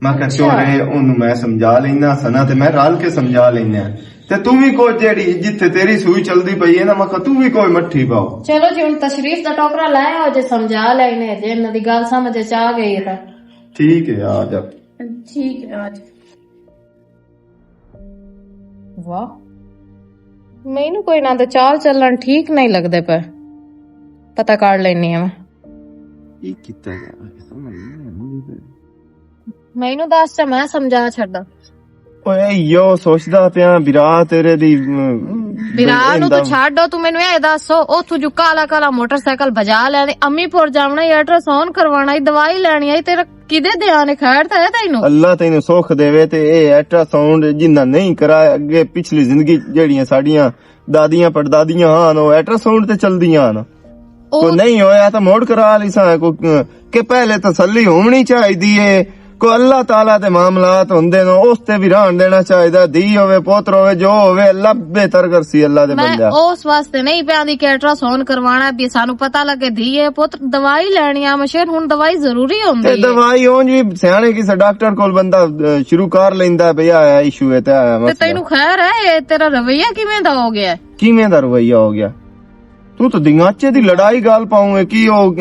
ਮੈਂ ਕਿਹਾ ਚੋਰੇ ਉਹਨੂੰ ਮੈਂ ਸਮਝਾ ਲੈਣਾ ਸਨਾ ਤੇ ਮੈਂ ਰਲ ਕੇ ਸਮਝਾ ਲੈਣਾ ਤੇ ਤੂੰ ਵੀ ਕੋਈ ਜਿਹੜੀ ਜਿੱਥੇ ਤੇਰੀ ਸੂਈ ਚਲਦੀ ਪਈ ਹੈ ਨਾ ਮੈਂ ਕਿਹਾ ਤੂੰ ਵੀ ਕੋਈ ਮੱਠੀ ਪਾਓ। ਚਲੋ ਜੀ ਹੁਣ ਤਸ਼ਰੀਫ ਦਾ ਟੋਕਰਾ ਲਾਇਆ ਜੇ ਸਮਝਾ ਲੈਣੇ ਜੇ ਇਹਨਾਂ ਦੀ ਗੱਲ ਸਮਝ ਚ ਆ ਗਈ ਤਾਂ ਠੀਕ ਹੈ ਆ ਜਾ। ਠੀਕ ਹੈ ਅੱਜ ਵਾਹ ਮੈਨੂੰ ਕੋਈ ਨਾ ਤਾਂ ਚਾਲ ਚੱਲਣ ਠੀਕ ਨਹੀਂ ਲੱਗਦੇ ਪਰ ਪਤਾ ਕਰ ਲੈਣੀ ਆ ਮੈਂ। ਕੀ ਕੀਤਾ ਮੈਨੂੰ ਦੱਸ ਤੇ ਮੈਂ ਸਮਝਾ ਛੱਡਦਾ। ਓਏ ਯੋ ਸੋਚਦਾ ਪਿਆ ਵਿਰਾ ਤੇਰੇ ਦੀ ਵਿਰਾਹ ਨੂੰ ਤੂੰ ਛੱਡੋ ਤੂੰ ਮੈਨੂੰ ਇਹ ਦੱਸੋ ਉੱਥੋਂ ਜੋ ਕਾਲਾ ਕਾਲਾ ਮੋਟਰਸਾਈਕਲ ਭਜਾ ਲਿਆ ਤੇ ਅੰਮੀਪੁਰ ਜਾਣਾ ਈ ਅਲਟਰਾਸਾਊਂਡ ਕਰਵਾਉਣਾ ਈ ਦਵਾਈ ਲੈਣੀ ਆਈ ਤੇਰਾ ਕਿਦੇ ਧਿਆਨ ਹੈ ਖੈਰ ਤਾਂ ਹੈ ਤੈਨੂੰ। ਅੱਲਾ ਤੈਨੂੰ ਸੁੱਖ ਦੇਵੇ ਤੇ ਇਹ ਅਲਟਰਾਸਾਊਂਡ ਜਿੰਨਾ ਨਹੀਂ ਕਰਾਇਆ ਅੱਗੇ ਪਿਛਲੀ ਜ਼ਿੰਦਗੀ ਜਿਹੜੀਆਂ ਸਾਡੀਆਂ ਦਾਦੀਆਂ ਪੜਦਾਦੀਆਂ ਹਨ ਉਹ ਅਲਟਰਾਸਾਊਂਡ ਤੇ ਚਲਦੀਆਂ ਹਨ। ਕੋਈ ਨਹੀਂ ਹੋਇਆ ਤਾਂ ਮੋੜ ਕਰਾ ਲਈ ਸਾਂ ਕਿ ਪਹਿਲੇ ਤਸੱਲੀ ਹੋਣੀ ਚਾਹੀਦੀ ਏ। ਕੋਈ ਅੱਲਾਹ ਤਾਲਾ ਦੇ ਮਾਮਲਾਤ ਹੁੰਦੇ ਨੇ ਉਸ ਤੇ ਵੀ ਰਹਿਣ ਦੇਣਾ ਚਾਹੀਦਾ। ਧੀ ਹੋਵੇ ਪੁੱਤਰ ਹੋਵੇ ਜੋ ਹੋਵੇ ਅੱਲਾ ਬਿਹਤਰ ਕਰਸੀ ਅੱਲਾ ਦੇ ਬੰਦਿਆ। ਮੈਂ ਉਸ ਵਾਸਤੇ ਨਹੀਂ ਪਿਆਂਦੀ ਕਿ ਅਲਟਰਾਸਾਊਂਡ ਕਰਵਾਉਣਾ ਵੀ ਸਾਨੂੰ ਪਤਾ ਲੱਗੇ ਧੀ ਹੈ ਪੁੱਤਰ ਦਵਾਈ ਲੈਣੀ ਆ ਮਸ਼ੇਰ ਹੁਣ ਦਵਾਈ ਜ਼ਰੂਰੀ ਹੁੰਦੀ ਤੇ ਦਵਾਈ ਉਂਝ ਵੀ ਸਿਆਣੇ ਕਿਸੇ ਡਾਕਟਰ ਕੋਲ ਬੰਦਾ ਸ਼ੁਰੂ ਕਰ ਲੈਂਦਾ ਭਈ ਆ ਇਸ਼ੂ ਹੈ ਤੇ ਤੈਨੂੰ ਖੈਰ ਹੈ ਇਹ ਤੇਰਾ ਰਵਈਆ ਕਿਵੇਂ ਦਾ ਹੋ ਗਿਆ? ਕਿਵੇਂ ਦਾ ਰਵਈਆ ਹੋ ਗਿਆ? ਤੂੰ ਤਾਂ ਦਿਗਾਚੇ ਦੀ ਲੜਾਈ ਗੱਲ ਪਾਉਂਗੇ ਕੀ ਉਹ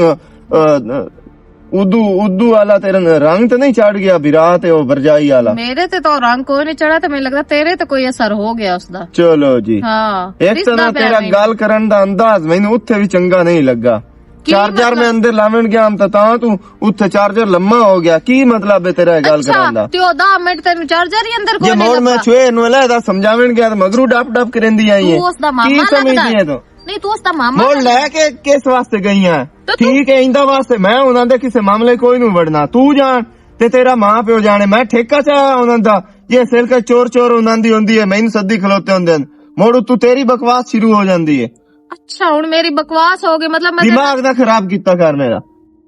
ਉਦੂ ਵਾਲਾ ਤੇਰਾ ਰੰਗ ਤੇ ਨਹੀਂ ਚੜ ਗਿਆ ਵਿਰਾ ਤੇ ਉਹ ਵਰਜਾਈ ਵਾਲਾ? ਮੇਰੇ ਤੇ ਤਾਂ ਰੰਗ ਕੋਈ ਨਹੀਂ ਚੜਾ ਤੇ ਮੈਨੂੰ ਲੱਗਦਾ ਤੇਰੇ ਤੇ ਕੋਈ ਅਸਰ ਹੋ ਗਿਆ ਉਸਦਾ। ਚਲੋ ਜੀ ਹਾਂ ਇੱਕ ਤਾਂ ਤੇਰਾ ਗੱਲ ਕਰਨ ਦਾ ਅੰਦਾਜ਼ ਮੈਨੂੰ ਉੱਥੇ ਵੀ ਚੰਗਾ ਨਹੀਂ ਲੱਗਾ। ਚਾਰਜਰ ਮੈਂ ਅੰਦਰ ਲਾਵਣ ਗਿਆ ਤਾਂ ਤੂੰ ਉੱਥੇ ਚਾਰਜਰ ਲੰਮਾ ਹੋ ਗਿਆ। ਕੀ ਮਤਲਬ ਹੈ ਤੇਰਾ ਗੱਲ ਕਰਨ ਦਾ? ਤੇ ਉਹ 10 ਮਿੰਟ ਤੈਨੂੰ ਚਾਰਜਰ ਹੀ ਅੰਦਰ ਜੇ ਮੋੜ ਮੈਂ ਛੇ ਨੂੰ ਲੈ ਦਾ ਸਮਝਾਵਣ ਗਿਆ ਤਾਂ ਮਗਰੂ ਡੱਪ ਡੱਪ ਕਰੰਦੀ ਆਈ ਹੈ। ਤੂੰ ਉਸਦਾ ਮਾਮਾ ਕੀ ਸਮਝਦੀ ਹੈ ਤੂੰ? ਨਹੀਂ ਤੂੰ ਉਸਦਾ ਮਾਮਾ ਮੋੜ ਲੈ ਕੇ ਕਿਸ ਵਾਸਤੇ ਗਈਆਂ? ਠੀਕ ਹੈ ਇੰਦਾ ਵਾਸਤੇ ਮੈਂ ਉਹਨਾਂ ਦੇ ਕਿਸੇ ਮਾਮਲੇ ਕੋਈ ਨੂੰ ਵੜਨਾ ਤੂੰ ਜਾਣ ਤੇ ਤੇਰਾ ਮਾਂ ਪਿਓ ਜਾਣੇ। ਮੈਂ ਠੇਕਾ ਚਾਹਿਆ ਉਹਨਾਂ ਦਾ ਇਹ ਸਿਰ ਕੇ ਚੋਰ ਚੋਰ ਉਹਨਾਂ ਦੀ ਹੁੰਦੀ ਹੈ ਮੈਨੂੰ ਸੱਦੀ ਖਲੋਤੇ ਹੁੰਦੇ ਨੇ। ਮੋੜ ਤੂੰ ਤੇਰੀ ਬਕਵਾਸ ਸ਼ੁਰੂ ਹੋ ਜਾਂਦੀ ਹੈ। ਅੱਛਾ ਹੁਣ ਮੇਰੀ ਬਕਵਾਸ ਹੋ ਗਈ ਮਤਲਬ ਮੈਂ ਦਿਮਾਗ ਦਾ ਖਰਾਬ ਕੀਤਾ ਕਰ ਮੇਰਾ।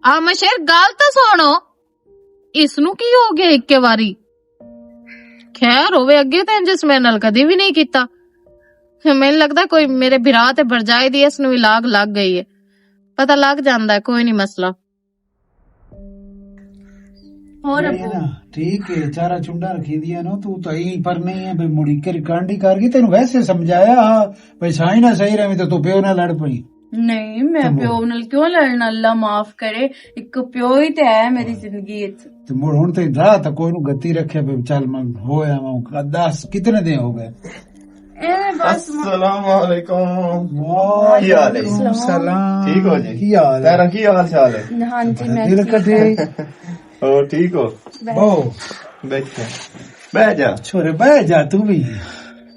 ਆ ਮਸ਼ੇਰ ਗੱਲ ਤਾਂ ਸੁਣੋ ਇਸ ਨੂੰ ਕੀ ਹੋ ਗਿਆ ਇੱਕੇ ਵਾਰੀ? ਖੈਰ ਹੋਵੇ ਅੱਗੇ ਤਾਂ ਜਿਸ ਮੇਰੇ ਨਾਲ ਕਦੇ ਵੀ ਨਹੀਂ ਕੀਤਾ। ਮੈਨੂੰ ਲੱਗਦਾ ਕੋਈ ਮੇਰੇ ਭਰਾ ਤੇ ਵਰਜਾਈ ਦੀ ਇਸ ਨੂੰ ਵੀ ਲਾਗ ਲੱਗ ਗਈ ਹੈ। ਪਤਾ ਲੱਗ ਜਾਂਦਾ ਕੋਈ ਨਹੀਂ ਮਸਲਾ। ਹੋਰ ठीक है चारा चुंडा रखी दिया ना तू तो यही पर नहीं है भाई मुड़ी कर कांडी कर गई तेन वैसे समझाया भाई साई ना सही रही तो तू प्यो ना लड़ पई। नहीं मैं प्यो नाल क्यों लड़ना अल्लाह माफ करे एक प्यो ही ते है मेरी जिंदगी विच। तो मुड़ हुन ते राह तो कोई नु गति रखे भाई चल मन होया मैं 10 कितने दिन हो गए? अस्सलाम वालेकुम। वाह की हाल है? सलाम ठीक हो जी? की हाल है? तेरा की हाल चाल है? हाँ जी मैं दिल कटे और ठीक हो? ओ बैठ बैठ जा छोरे बह जा तू भी।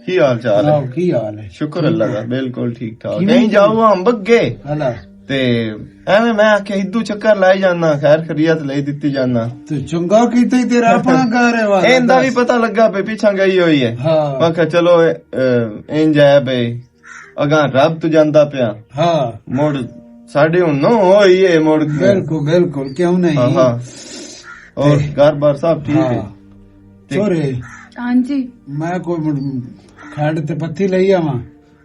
की हाल चाल है? की हाल है? शुक्र अल्लाह का बिल्कुल ठीक ठाक। नहीं जाऊँ हम बग्गे हला ते एवें मैं आखे इदू चक्कर लाई जाना खैर खरीत ले दित्ती जाना। तो चंगा कीता ही तेरा अपना घर है वाला इंदा भी पता लगा पे पीछा गई हुई है। हाँ मैं कहा चलो इंज है बे अगा रब तू जांदा पिया हाँ मोड़ साढ़े उन्नो होई है मोड़ बिल्कुल बिल्कुल क्यों नहीं। हाँ हाँ और घर बार सब ठीक है? छोरे हाँ जी मैं कोई खंड ते पत्ती लई आवा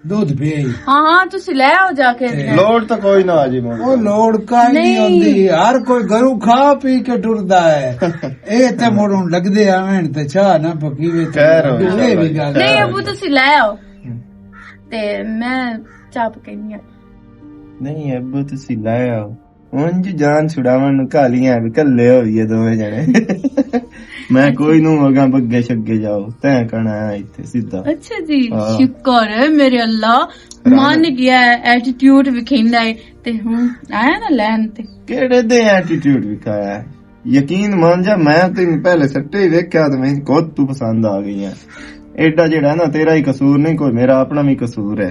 दूध पी आई। हाँ हाँ तुसी ले आओ जाके। लोड तो कोई ना आजी मोड़ ਉਹ ਲੋੜ ਕਾਈ ਨਹੀਂ ਹੁੰਦੀ ਹਰ ਕੋਈ ਘਰੋਂ ਖਾ ਪੀ ਕੇ ਟੁਰਦਾ ਹੈ। ਇਹ ਤੇ ਮੋੜੋਂ ਲੱਗਦੇ ਆਵੇਂ ਤੇ ਚਾਹ ਨਾ ਪਕੀਵੇ ਤੇ ਖੈਰ ਹੋ ਇਹ ਵੀ ਗੱਲ नहीं अबू तुसी ले आओ ते मैं चाह पकानी है। नहीं अब तुसी लाया ਉਂਝ ਜਾਨ ਛੁਡਾਵਣ ਨੂੰ ਕਾਲੀਆਂ ਵੀ ਕੱਲੇ ਹੋਈਏ ਦੋਵੇਂ ਜਣੇ। मैं कोई नू अगा बग्गे शग्गे जाओ तै कहना है इत्थे सीधा। अच्छा जी शुक्र है मेरे अल्लाह मान गया है एटीट्यूड विखेंदा है ते हुन आया ना लैन ते केड़े दे एटीट्यूड विखाया है? यकीन मान जा मैं तेन पहले सट्टे ही वेख्या ते मैं खुद तू पसंद आ गई है। एडा जेड़ा ना तेरा ही कसूर नहीं कोई मेरा अपना भी कसूर है।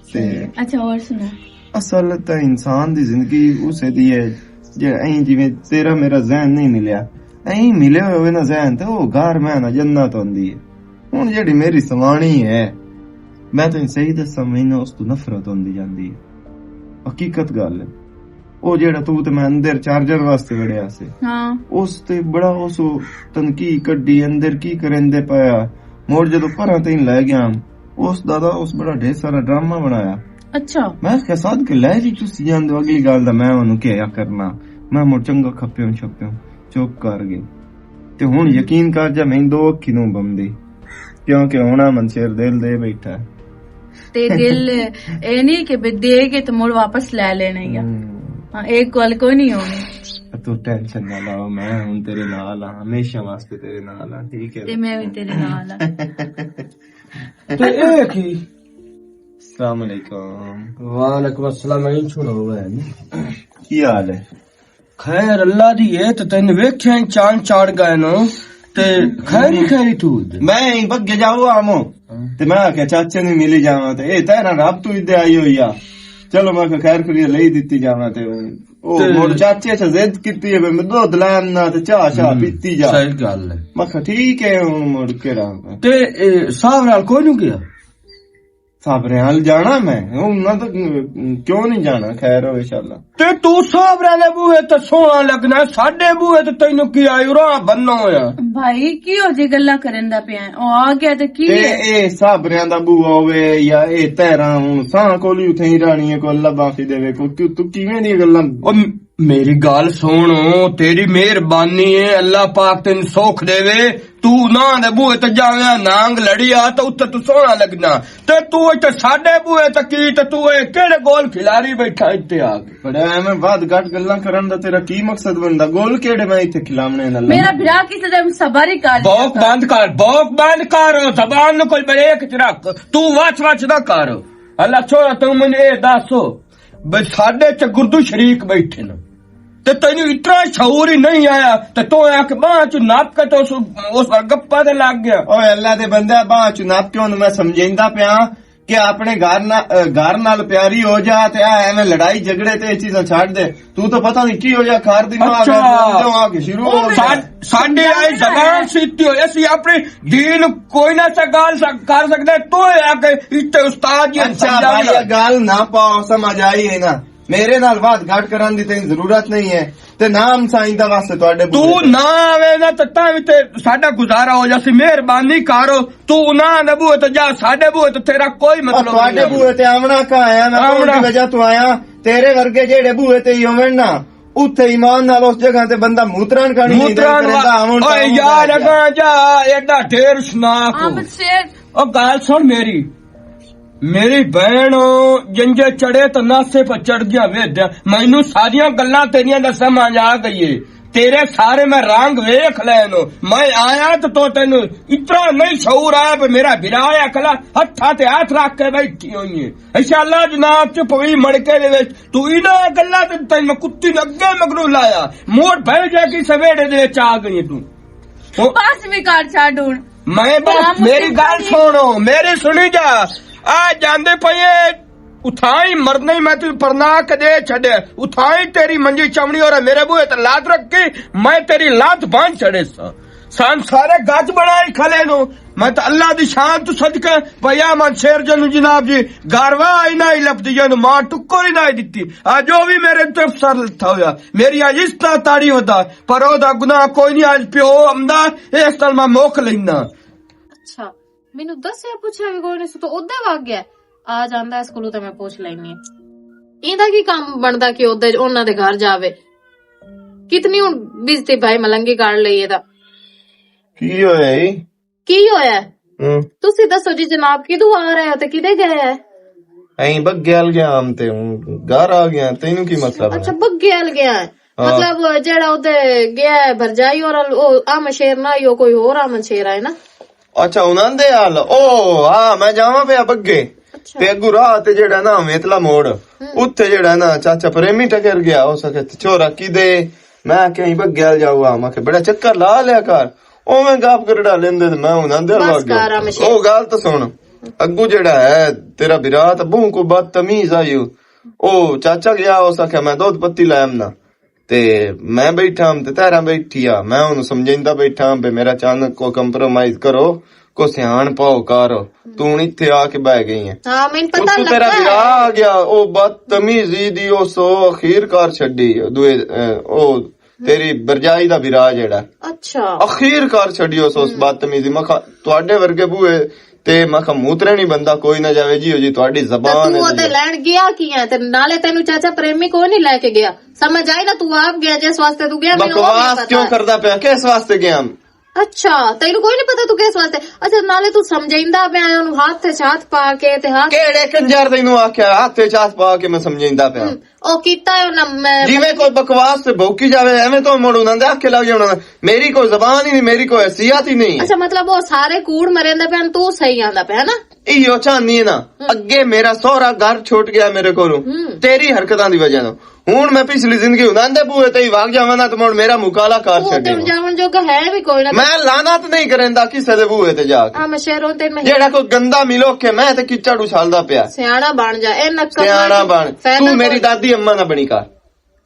ते अच्छा और सुना असल तो इंसान दी जिंदगी उसे दी है जे ऐं जिवें तेरा मेरा ज़हन नहीं मिलिया ऐं मिले होवे ना ज़हन ते ओ घर मैं ना जन्नत होंदी है। हुण जेड़ी मेरी सवाणी है मैं तो सही दस्सां मैनूं उस तो नफरत होंदी जांदी है। हकीकत गल है ओ जेड़ा तू ते मैं अंदर चार्जर वास्ते वड़िया से हाँ उस ते बड़ा उस तनकी कड्डी अंदर की करेंदे पाया मोड़ जदों परां तेन लै गया उस दादा उस बड़ा ढेर सारा ड्रामा बनाया। अच्छा मैं क्या साध के लै जी तुसी जांदे अगली गल दा मैं ओनू क्या करना मैं मुड़ चंगा खप्पियों छप्पियों चुप कर गई ਤੇ ਹੁਣ ਯਕੀਨ ਕਰ ਜਾ ਮੈਂ ਦੋ ਅੱਖੀ ਨੂੰ ਬੰਦੀ ਕਿਉਂਕਿ ਹੁਣ ਮਨਸ਼ੇਰ ਦਿਲ ਦੇ ਬੈਠਾ ਹੈ। ਤੇ ਦਿਲ ਇਹ ਨਹੀਂ ਕਿ ਵੀ ਦੇ ਕੇ ਤੇ ਮੁੜ ਵਾਪਸ ਲੈ ਲੈਣਾ ਹੀ ਆ। ਹਾਂ ਇੱਕ ਗੱਲ ਕੋਈ ਨਹੀਂ ਹੋਣੀ। ਤੂੰ ਟੈਨਸ਼ਨ ਨਾ ਲਾ, ਮੈਂ ਹੁਣ ਤੇਰੇ ਨਾਲ ਆ, ਹਮੇਸ਼ਾ ਵਾਸਤੇ ਤੇਰੇ ਨਾਲ ਆ, ਠੀਕ ਹੈ? ਤੇ ਮੈਂ ਵੀ ਤੇਰੇ ਨਾਲ ਆ। ਤੇ ਇਹ ਕੀ? अस्सलाम वालेकुम। वालेकुम अस्सलाम। नहीं छोड़ो है की हाल है? खैर अल्लाह दी है तो तेन वेख्या चांद चाड़ गए नो ते खैरी खैरी तू मैं ही बग्गे जाओ आमो ते मैं आख्या चाचे ने मिली जावा ते ए तेरा रब तू इधर आई हुई आ, चलो मैं खैर करिए ले दी जावा ते ओ मोर चाचे से जिद कीती है मैं दूध लैन ना ते चाह चाह पीती जा। सही गल है। मैं कहा ठीक है हुन मुड़ के रहा ते साहब नाल कोई नहीं गया? साबरे हाल जाना मैं हुन ना तो क्यों नहीं जाना, खैर हो इंशाल्लाह। ते तू साहबरा दे बूहे ते सोना लगना, साडे बूहे ते तैनू की आई राह बन्नो होया। भाई की हो जी गल्ला करन दा पिया ओ आ गया ते की ते ए साबरियां दा बूआ होवे या ए तेरा हुन सां कोली उथे ही रानी है को अल्लाह बाफी देवे को तू किवें दी गल्लां? मेरी गाल सुन, तेरी मेहरबानी है, अल्लाह पाक तेन सुख देवे। तू ना दे बूहे ते जावे नांग लड़िया तो उत्ते तू सोना लगना ते तू इत्ते साडे बूहे ते की ते तू ए केड़े गोल खिलारी बैठा इत्ते आ के? पर मैं बात घट गल्लां करन दा तेरा की मकसद बनदा? गोल केड़े मैं इत्थे खिलावने ना? मेरा भरा किसे दे सबर ही कर बौक बंद कर जबान नु कोई ब्रेक च रख, तू वच ना कर। अल्लाह छोरा तू मैनू ए दस बई साडे च गुरदू शरीक बैठे न ते तेनू इतना शऊर ही नहीं आया ते तू आके बाह च नाप के तो उस गप्पा ते लग गया। ओए अल्लाह दे बंदे बाह च नाप क्यों? मैं समझाइंदा पिया कि अपने घर नाल प्यारी हो जा ते एवें लड़ाई झगड़े ते चीजां छाड़ दे। तू तो पता नहीं की हो जा खार दी आके शुरू हो साडे आई जबान सीती हो ऐसी अपने दीन कोई ना सा गाल कर सकदे तू आके इत्ते उस्ताद जी समझा गाल ना पाओ, समझ आई है ना? मेरे नाल बात घाट करान दी तेरी जरूरत नहीं है ते नाम साईंदा वास्ते तुहाडे तू ना आवे ना ते तां ते साडा गुजारा हो जासी। मेहरबानी करो तू ना दे बूहे ते जा, साडे बूहे ते तेरा कोई मतलब नहीं। तुहाडे बूहे ते आवना का आया मैं कौन वजह तू आया? तेरे वर्गे जेड़े बूहे ते होवन ना उत्थे ईमान नाल उस जगह ते बंदा मूत्रान कानी नहीं करदा। ओए यार अगा जा एडा ढेर सुना अब शेर ओ गाल सुन मेरी बहन जंजे चढ़े तो नासे पर चढ़ गया वेद। मैनू सारिया गल्लां तेरियां दा समझ आ गई है, तेरे सारे मैं रंग वेख लैनो। मैं आया तो तेनू इतना नहीं शऊर आया पे मेरा बिराया कला हथा ते हाथ रख के बैठी हुई है। इंशाअल्लाह जनाब चुप हुई मड़के दे विच तू इना गल्लां ते तैनू कुत्ती ने अगे मगरू लाया मोड़ भर जाके सवेड़े दे विच आ गई तू। बस भी कर छाड़ हुण मैं बस मेरी गल सुनो, मेरी सुनी जा। आ जांदे पये उठाई मरना ही मैं तू परना कदे छड़े उठाई तेरी मंजी चमड़ी और मेरे बूहे ते लात रखी मैं तेरी लात बांध छड़े सान सारे गज बनाई खले नो। मैं तो अल्लाह दी शान तू सदके भैया मन शेर जन जनाब जी गारवा आई ना ही लपदी जन मां टुक्को ही ना दिती आ जो भी मेरे तरफ सर था होया मेरी आज इस ताड़ी होता पर ओदा गुनाह कोई नहीं। आज प्यो आमदा इस तरह मैं मोख लेना। ਅੱਛਾ ਮੈਨੂੰ ਦੱਸਿਆ ਪੁੱਛਿਆ ਵੀ ਕੋਈ ਨਹੀਂ ਤੂੰ ਉੱਧੇ ਵਗ ਗਿਆ ਆ ਜਾਂਦਾ ਸਕੂਲੋਂ ਤੇ ਮੈਂ ਪੁੱਛ ਲੈਣੀ ਇਹਦਾ ਕੀ ਕੰਮ ਬਣਦਾ ਕਿ ਉੱਧੇ ਉਹਨਾਂ ਦੇ ਘਰ ਜਾਵੇ ਕਿਤਨੀ ਹੁਣ ਬਿਜਤੀ ਭਾਈ ਮਲੰਗੀ ਕਾੜ ਲਈ ਇਹਦਾ ਕੀ ਹੋਇਆ ਈ? ਕੀ ਹੋਇਆ ਤੁਸੀਂ ਦੱਸੋ ਜੀ ਜਨਾਬ ਕਿਦੋਂ ਆ ਰਹੇ ਹੋ ਤੇ ਕਿਦੇ ਗਏ ਹੈ? ਐਂ ਬੱਗਿਆਲ ਗਿਆ ਹਮ ਤੇ ਘਰ ਆ ਗਿਆ ਤੈਨੂੰ ਕੀ ਮਤਲਬ ਹੈ? ਅੱਛਾ ਬੱਗਿਆਲ ਗਿਆ ਹੈ ਮਤਲਬ ਜਿਹੜਾ ਉਹਦੇ ਗਿਆ ਭਰਜਾਈ ਔਰ ਉਹ ਆਮ ਸ਼ੇਰ ਨਾ ਹੀ ਕੋਈ ਹੋਰ ਆਮ ਸ਼ੇਰ ਹੈ ਨਾ? ਅੱਛਾ ਉਹਨਾਂ ਦੇ ਹਾਲ ਉਹ ਹਾਂ ਮੈਂ ਜਾਵਾਂ ਪਿਆ ਬੱਗੇ ਤੇ ਅੱਗੂ ਰਾਹ ਤੇ ਜਿਹੜਾ ਨਾ ਮੇਤਲਾ ਮੋੜ ਉੱਥੇ ਜਿਹੜਾ ਨਾ ਚਾਚਾ ਪ੍ਰੇਮੀ ਟਕਰ ਗਿਆ ਹੋ ਸਕੇ ਛੋਰਾ ਕਿਦੇ ਮੈਂ ਕਹੀਂ ਬੱਗਿਆਲ ਜਾਊਗਾ ਮੈਂ ਕਿ ਬੜਾ ਚੱਕਰ ਲਾ ਲਿਆ ਕਰ ਉਵੇਂ ਗਾਪ ਕਰੜਾ ਲੈਂਦੇ ਤੇ ਮੈਂ ਉਹਨਾਂ ਦੇ ਹਾਲ ਗਿਆ। ਉਹ ਗੱਲ ਤਾਂ ਸੁਣ ਅੱਗੂ ਜਿਹੜਾ ਹੈ ਤੇਰਾ ਵਿਰਾਤ ਬੂ ਕੋ ਬਦਤਮੀਜ਼ ਆਇਓ ਉਹ ਚਾਚਾ ਗਿਆ ਹੋ ਸਕੇ ਮੈਂ ਦੁੱਧ ਪੱਤੀ ਲੈ ਆਮਨਾ ਤੇ ਮੈਂ ਬੈਠਾ ਤੇ ਤੇਰਾ ਬੈਠੀ ਆ ਮੈਂ ਉਹਨੂੰ ਸਮਝਾਉਂਦਾ ਬੈਠਾ ਵੀ ਮੇਰਾ ਚੰਨ ਕੋ ਕੰਪਰੋਮਾਈਜ਼ ਕਰੋ ਕੋ ਸਿਆਣ ਪਾਓ ਕਰ ਤੂੰ ਇੱਥੇ ਆ ਕੇ ਬਹਿ ਗਈ ਹੈ। ਹਾਂ ਮੈਨੂੰ ਪਤਾ ਲੱਗਾ ਤੇਰਾ ਵਿਆਹ ਆ ਗਿਆ ਉਹ ਬਦਤਮੀਜ਼ੀ ਦੀ ਉਹ ਸੋ ਅਖੀਰਕਾਰ ਛੱਡੀ ਦੂਏ ਉਹ ਤੇਰੀ ਬਰਜਾਈ ਦਾ ਵਿਰਾਹ ਜਿਹੜਾ ਅੱਛਾ ਅਖੀਰਕਾਰ ਛੱਡੀ ਉਸ ਬਦਤਮੀਜ਼ੀ ਮੈਂ ਤੁਹਾਡੇ ਵਰਗੇ ਬੂਏ ਤੇ ਮੈਂ ਕਿਹਾ ਮੂਤਰੇ ਨਹੀਂ ਬੰਦਾ ਕੋਈ ਨਾ ਜਾਵੇ ਜੀ ਜੀ ਤੁਹਾਡੀ ਜ਼ਬਾਨ ਤੂੰ ਉਹਦੇ ਲੈਣ ਗਿਆ ਕੀ ਹੈ ਤੇ ਨਾਲੇ ਤੈਨੂੰ ਚਾਚਾ ਪ੍ਰੇਮੀ ਕੋਈ ਨਹੀਂ ਲੈ ਕੇ ਗਿਆ ਸਮਝ ਆਈ ਨਾ ਤੂੰ ਆਪ ਗਿਆ ਜਿਸ ਵਾਸਤੇ ਤੂੰ ਗਿਆ ਮੈਨੂੰ ਬਕਵਾਸ ਕਿਉਂ ਕਰਦਾ ਪਿਆ ਕਿਸ ਵਾਸਤੇ ਗਿਆ ਅੱਛਾ ਤੈਨੂੰ ਕੋਈ ਨਹੀਂ ਪਤਾ ਤੂੰ ਕਿਸ ਵਾਸਤੇ ਅੱਛਾ ਨਾਲੇ ਤੂੰ ਸਮਝਾਈਂਦਾ ਪਿਆ ਉਹਨੂੰ ਹੱਥ ਚ ਹੱਥ ਪਾ ਕੇ ਤੇ ਹੱਥ ਕਿਹੜੇ ਕੰਜਰ ਤੈਨੂੰ ਆਖਿਆ ਹੱਥੇ ਚਾਸ ਪਾ ਕੇ ਮੈਂ ਸਮਝਾਉਂਦਾ ਪਿਆ ਉਹ ਕੀਤਾ ਉਹਨਾਂ ਮੈਂ ਜਿਵੇਂ ਕੋਈ ਬਕਵਾਸ ਤੇ ਭੌਂਕੀ ਜਾਵੇ ਐਵੇਂ ਤੋਂ ਮੁੜ ਉਹਨਾਂ ਦੇ ਆਖੇ ਲੱਗ ਜਾਣਾ ਮੇਰੀ ਕੋਈ ਜ਼ਬਾਨ ਹੀ ਨਹੀਂ ਮੇਰੀ ਕੋਈ ਹਸੀਅਤ ਹੀ ਨਹੀਂ ਅੱਛਾ ਮਤਲਬ ਉਹ ਸਾਰੇ ਕੂੜ ਮਰਿੰਦੇ ਪੈਣ ਤੂੰ ਸਹੀ ਆਂਦਾ ਪਿਆ ਨਾ ਇਹੋ ਚਾਹਨੀ ਹੈ ਨਾ ਅੱਗੇ ਮੇਰਾ ਸਹੁਰਾ ਘਰ ਛੁੱਟ ਗਿਆ ਮੇਰੇ ਕੋਲੋਂ ਤੇਰੀ ਹਰਕਤਾਂ ਦੀ ਵਜ੍ਹਾ ਨਾਲ ਹੁਣ ਮੈਂ ਪਿਛਲੀ ਜ਼ਿੰਦਗੀ ਉਹਨਾਂ ਦੇ ਬੂਹੇ ਤੇ ਹੀ ਵਗ ਜਾਵਾਂ ਨਾ ਤੇ ਮੁੜ ਮੇਰਾ ਮੁਕਾਲਾ ਕਰ ਉਹ ਤੇ ਛੱਡੇ ਜਾਵਣ ਜੋਗਾ ਹੈ ਵੀ ਕੋਈ ਨਾ ਮੈਂ ਲਾਨਤ ਨਹੀਂ ਕਰਦਾ ਕਿਸੇ ਦੇ ਬੂਹੇ ਤੇ ਜਾ ਕੇ ਆ ਮੈਂ ਸ਼ਹਿਰੋਂ ਤੇ ਮੈਂ ਜਿਹੜਾ ਕੋਈ ਗੰਦਾ ਮਿਲੋ ਕੇ ਮੈਂ ਤੇ ਕਿਚੜ ਉਛਲਦਾ ਪਿਆ ਸਿਆਣਾ ਬਣ ਜਾ ਇਹ ਨੱਕਾ ਸਿਆਣਾ ਬਣ ਤੂੰ ਮੇਰੀ ਦਾਦੀ ਅੰਮਾ ਨਾ ਬਣੀ ਕਰ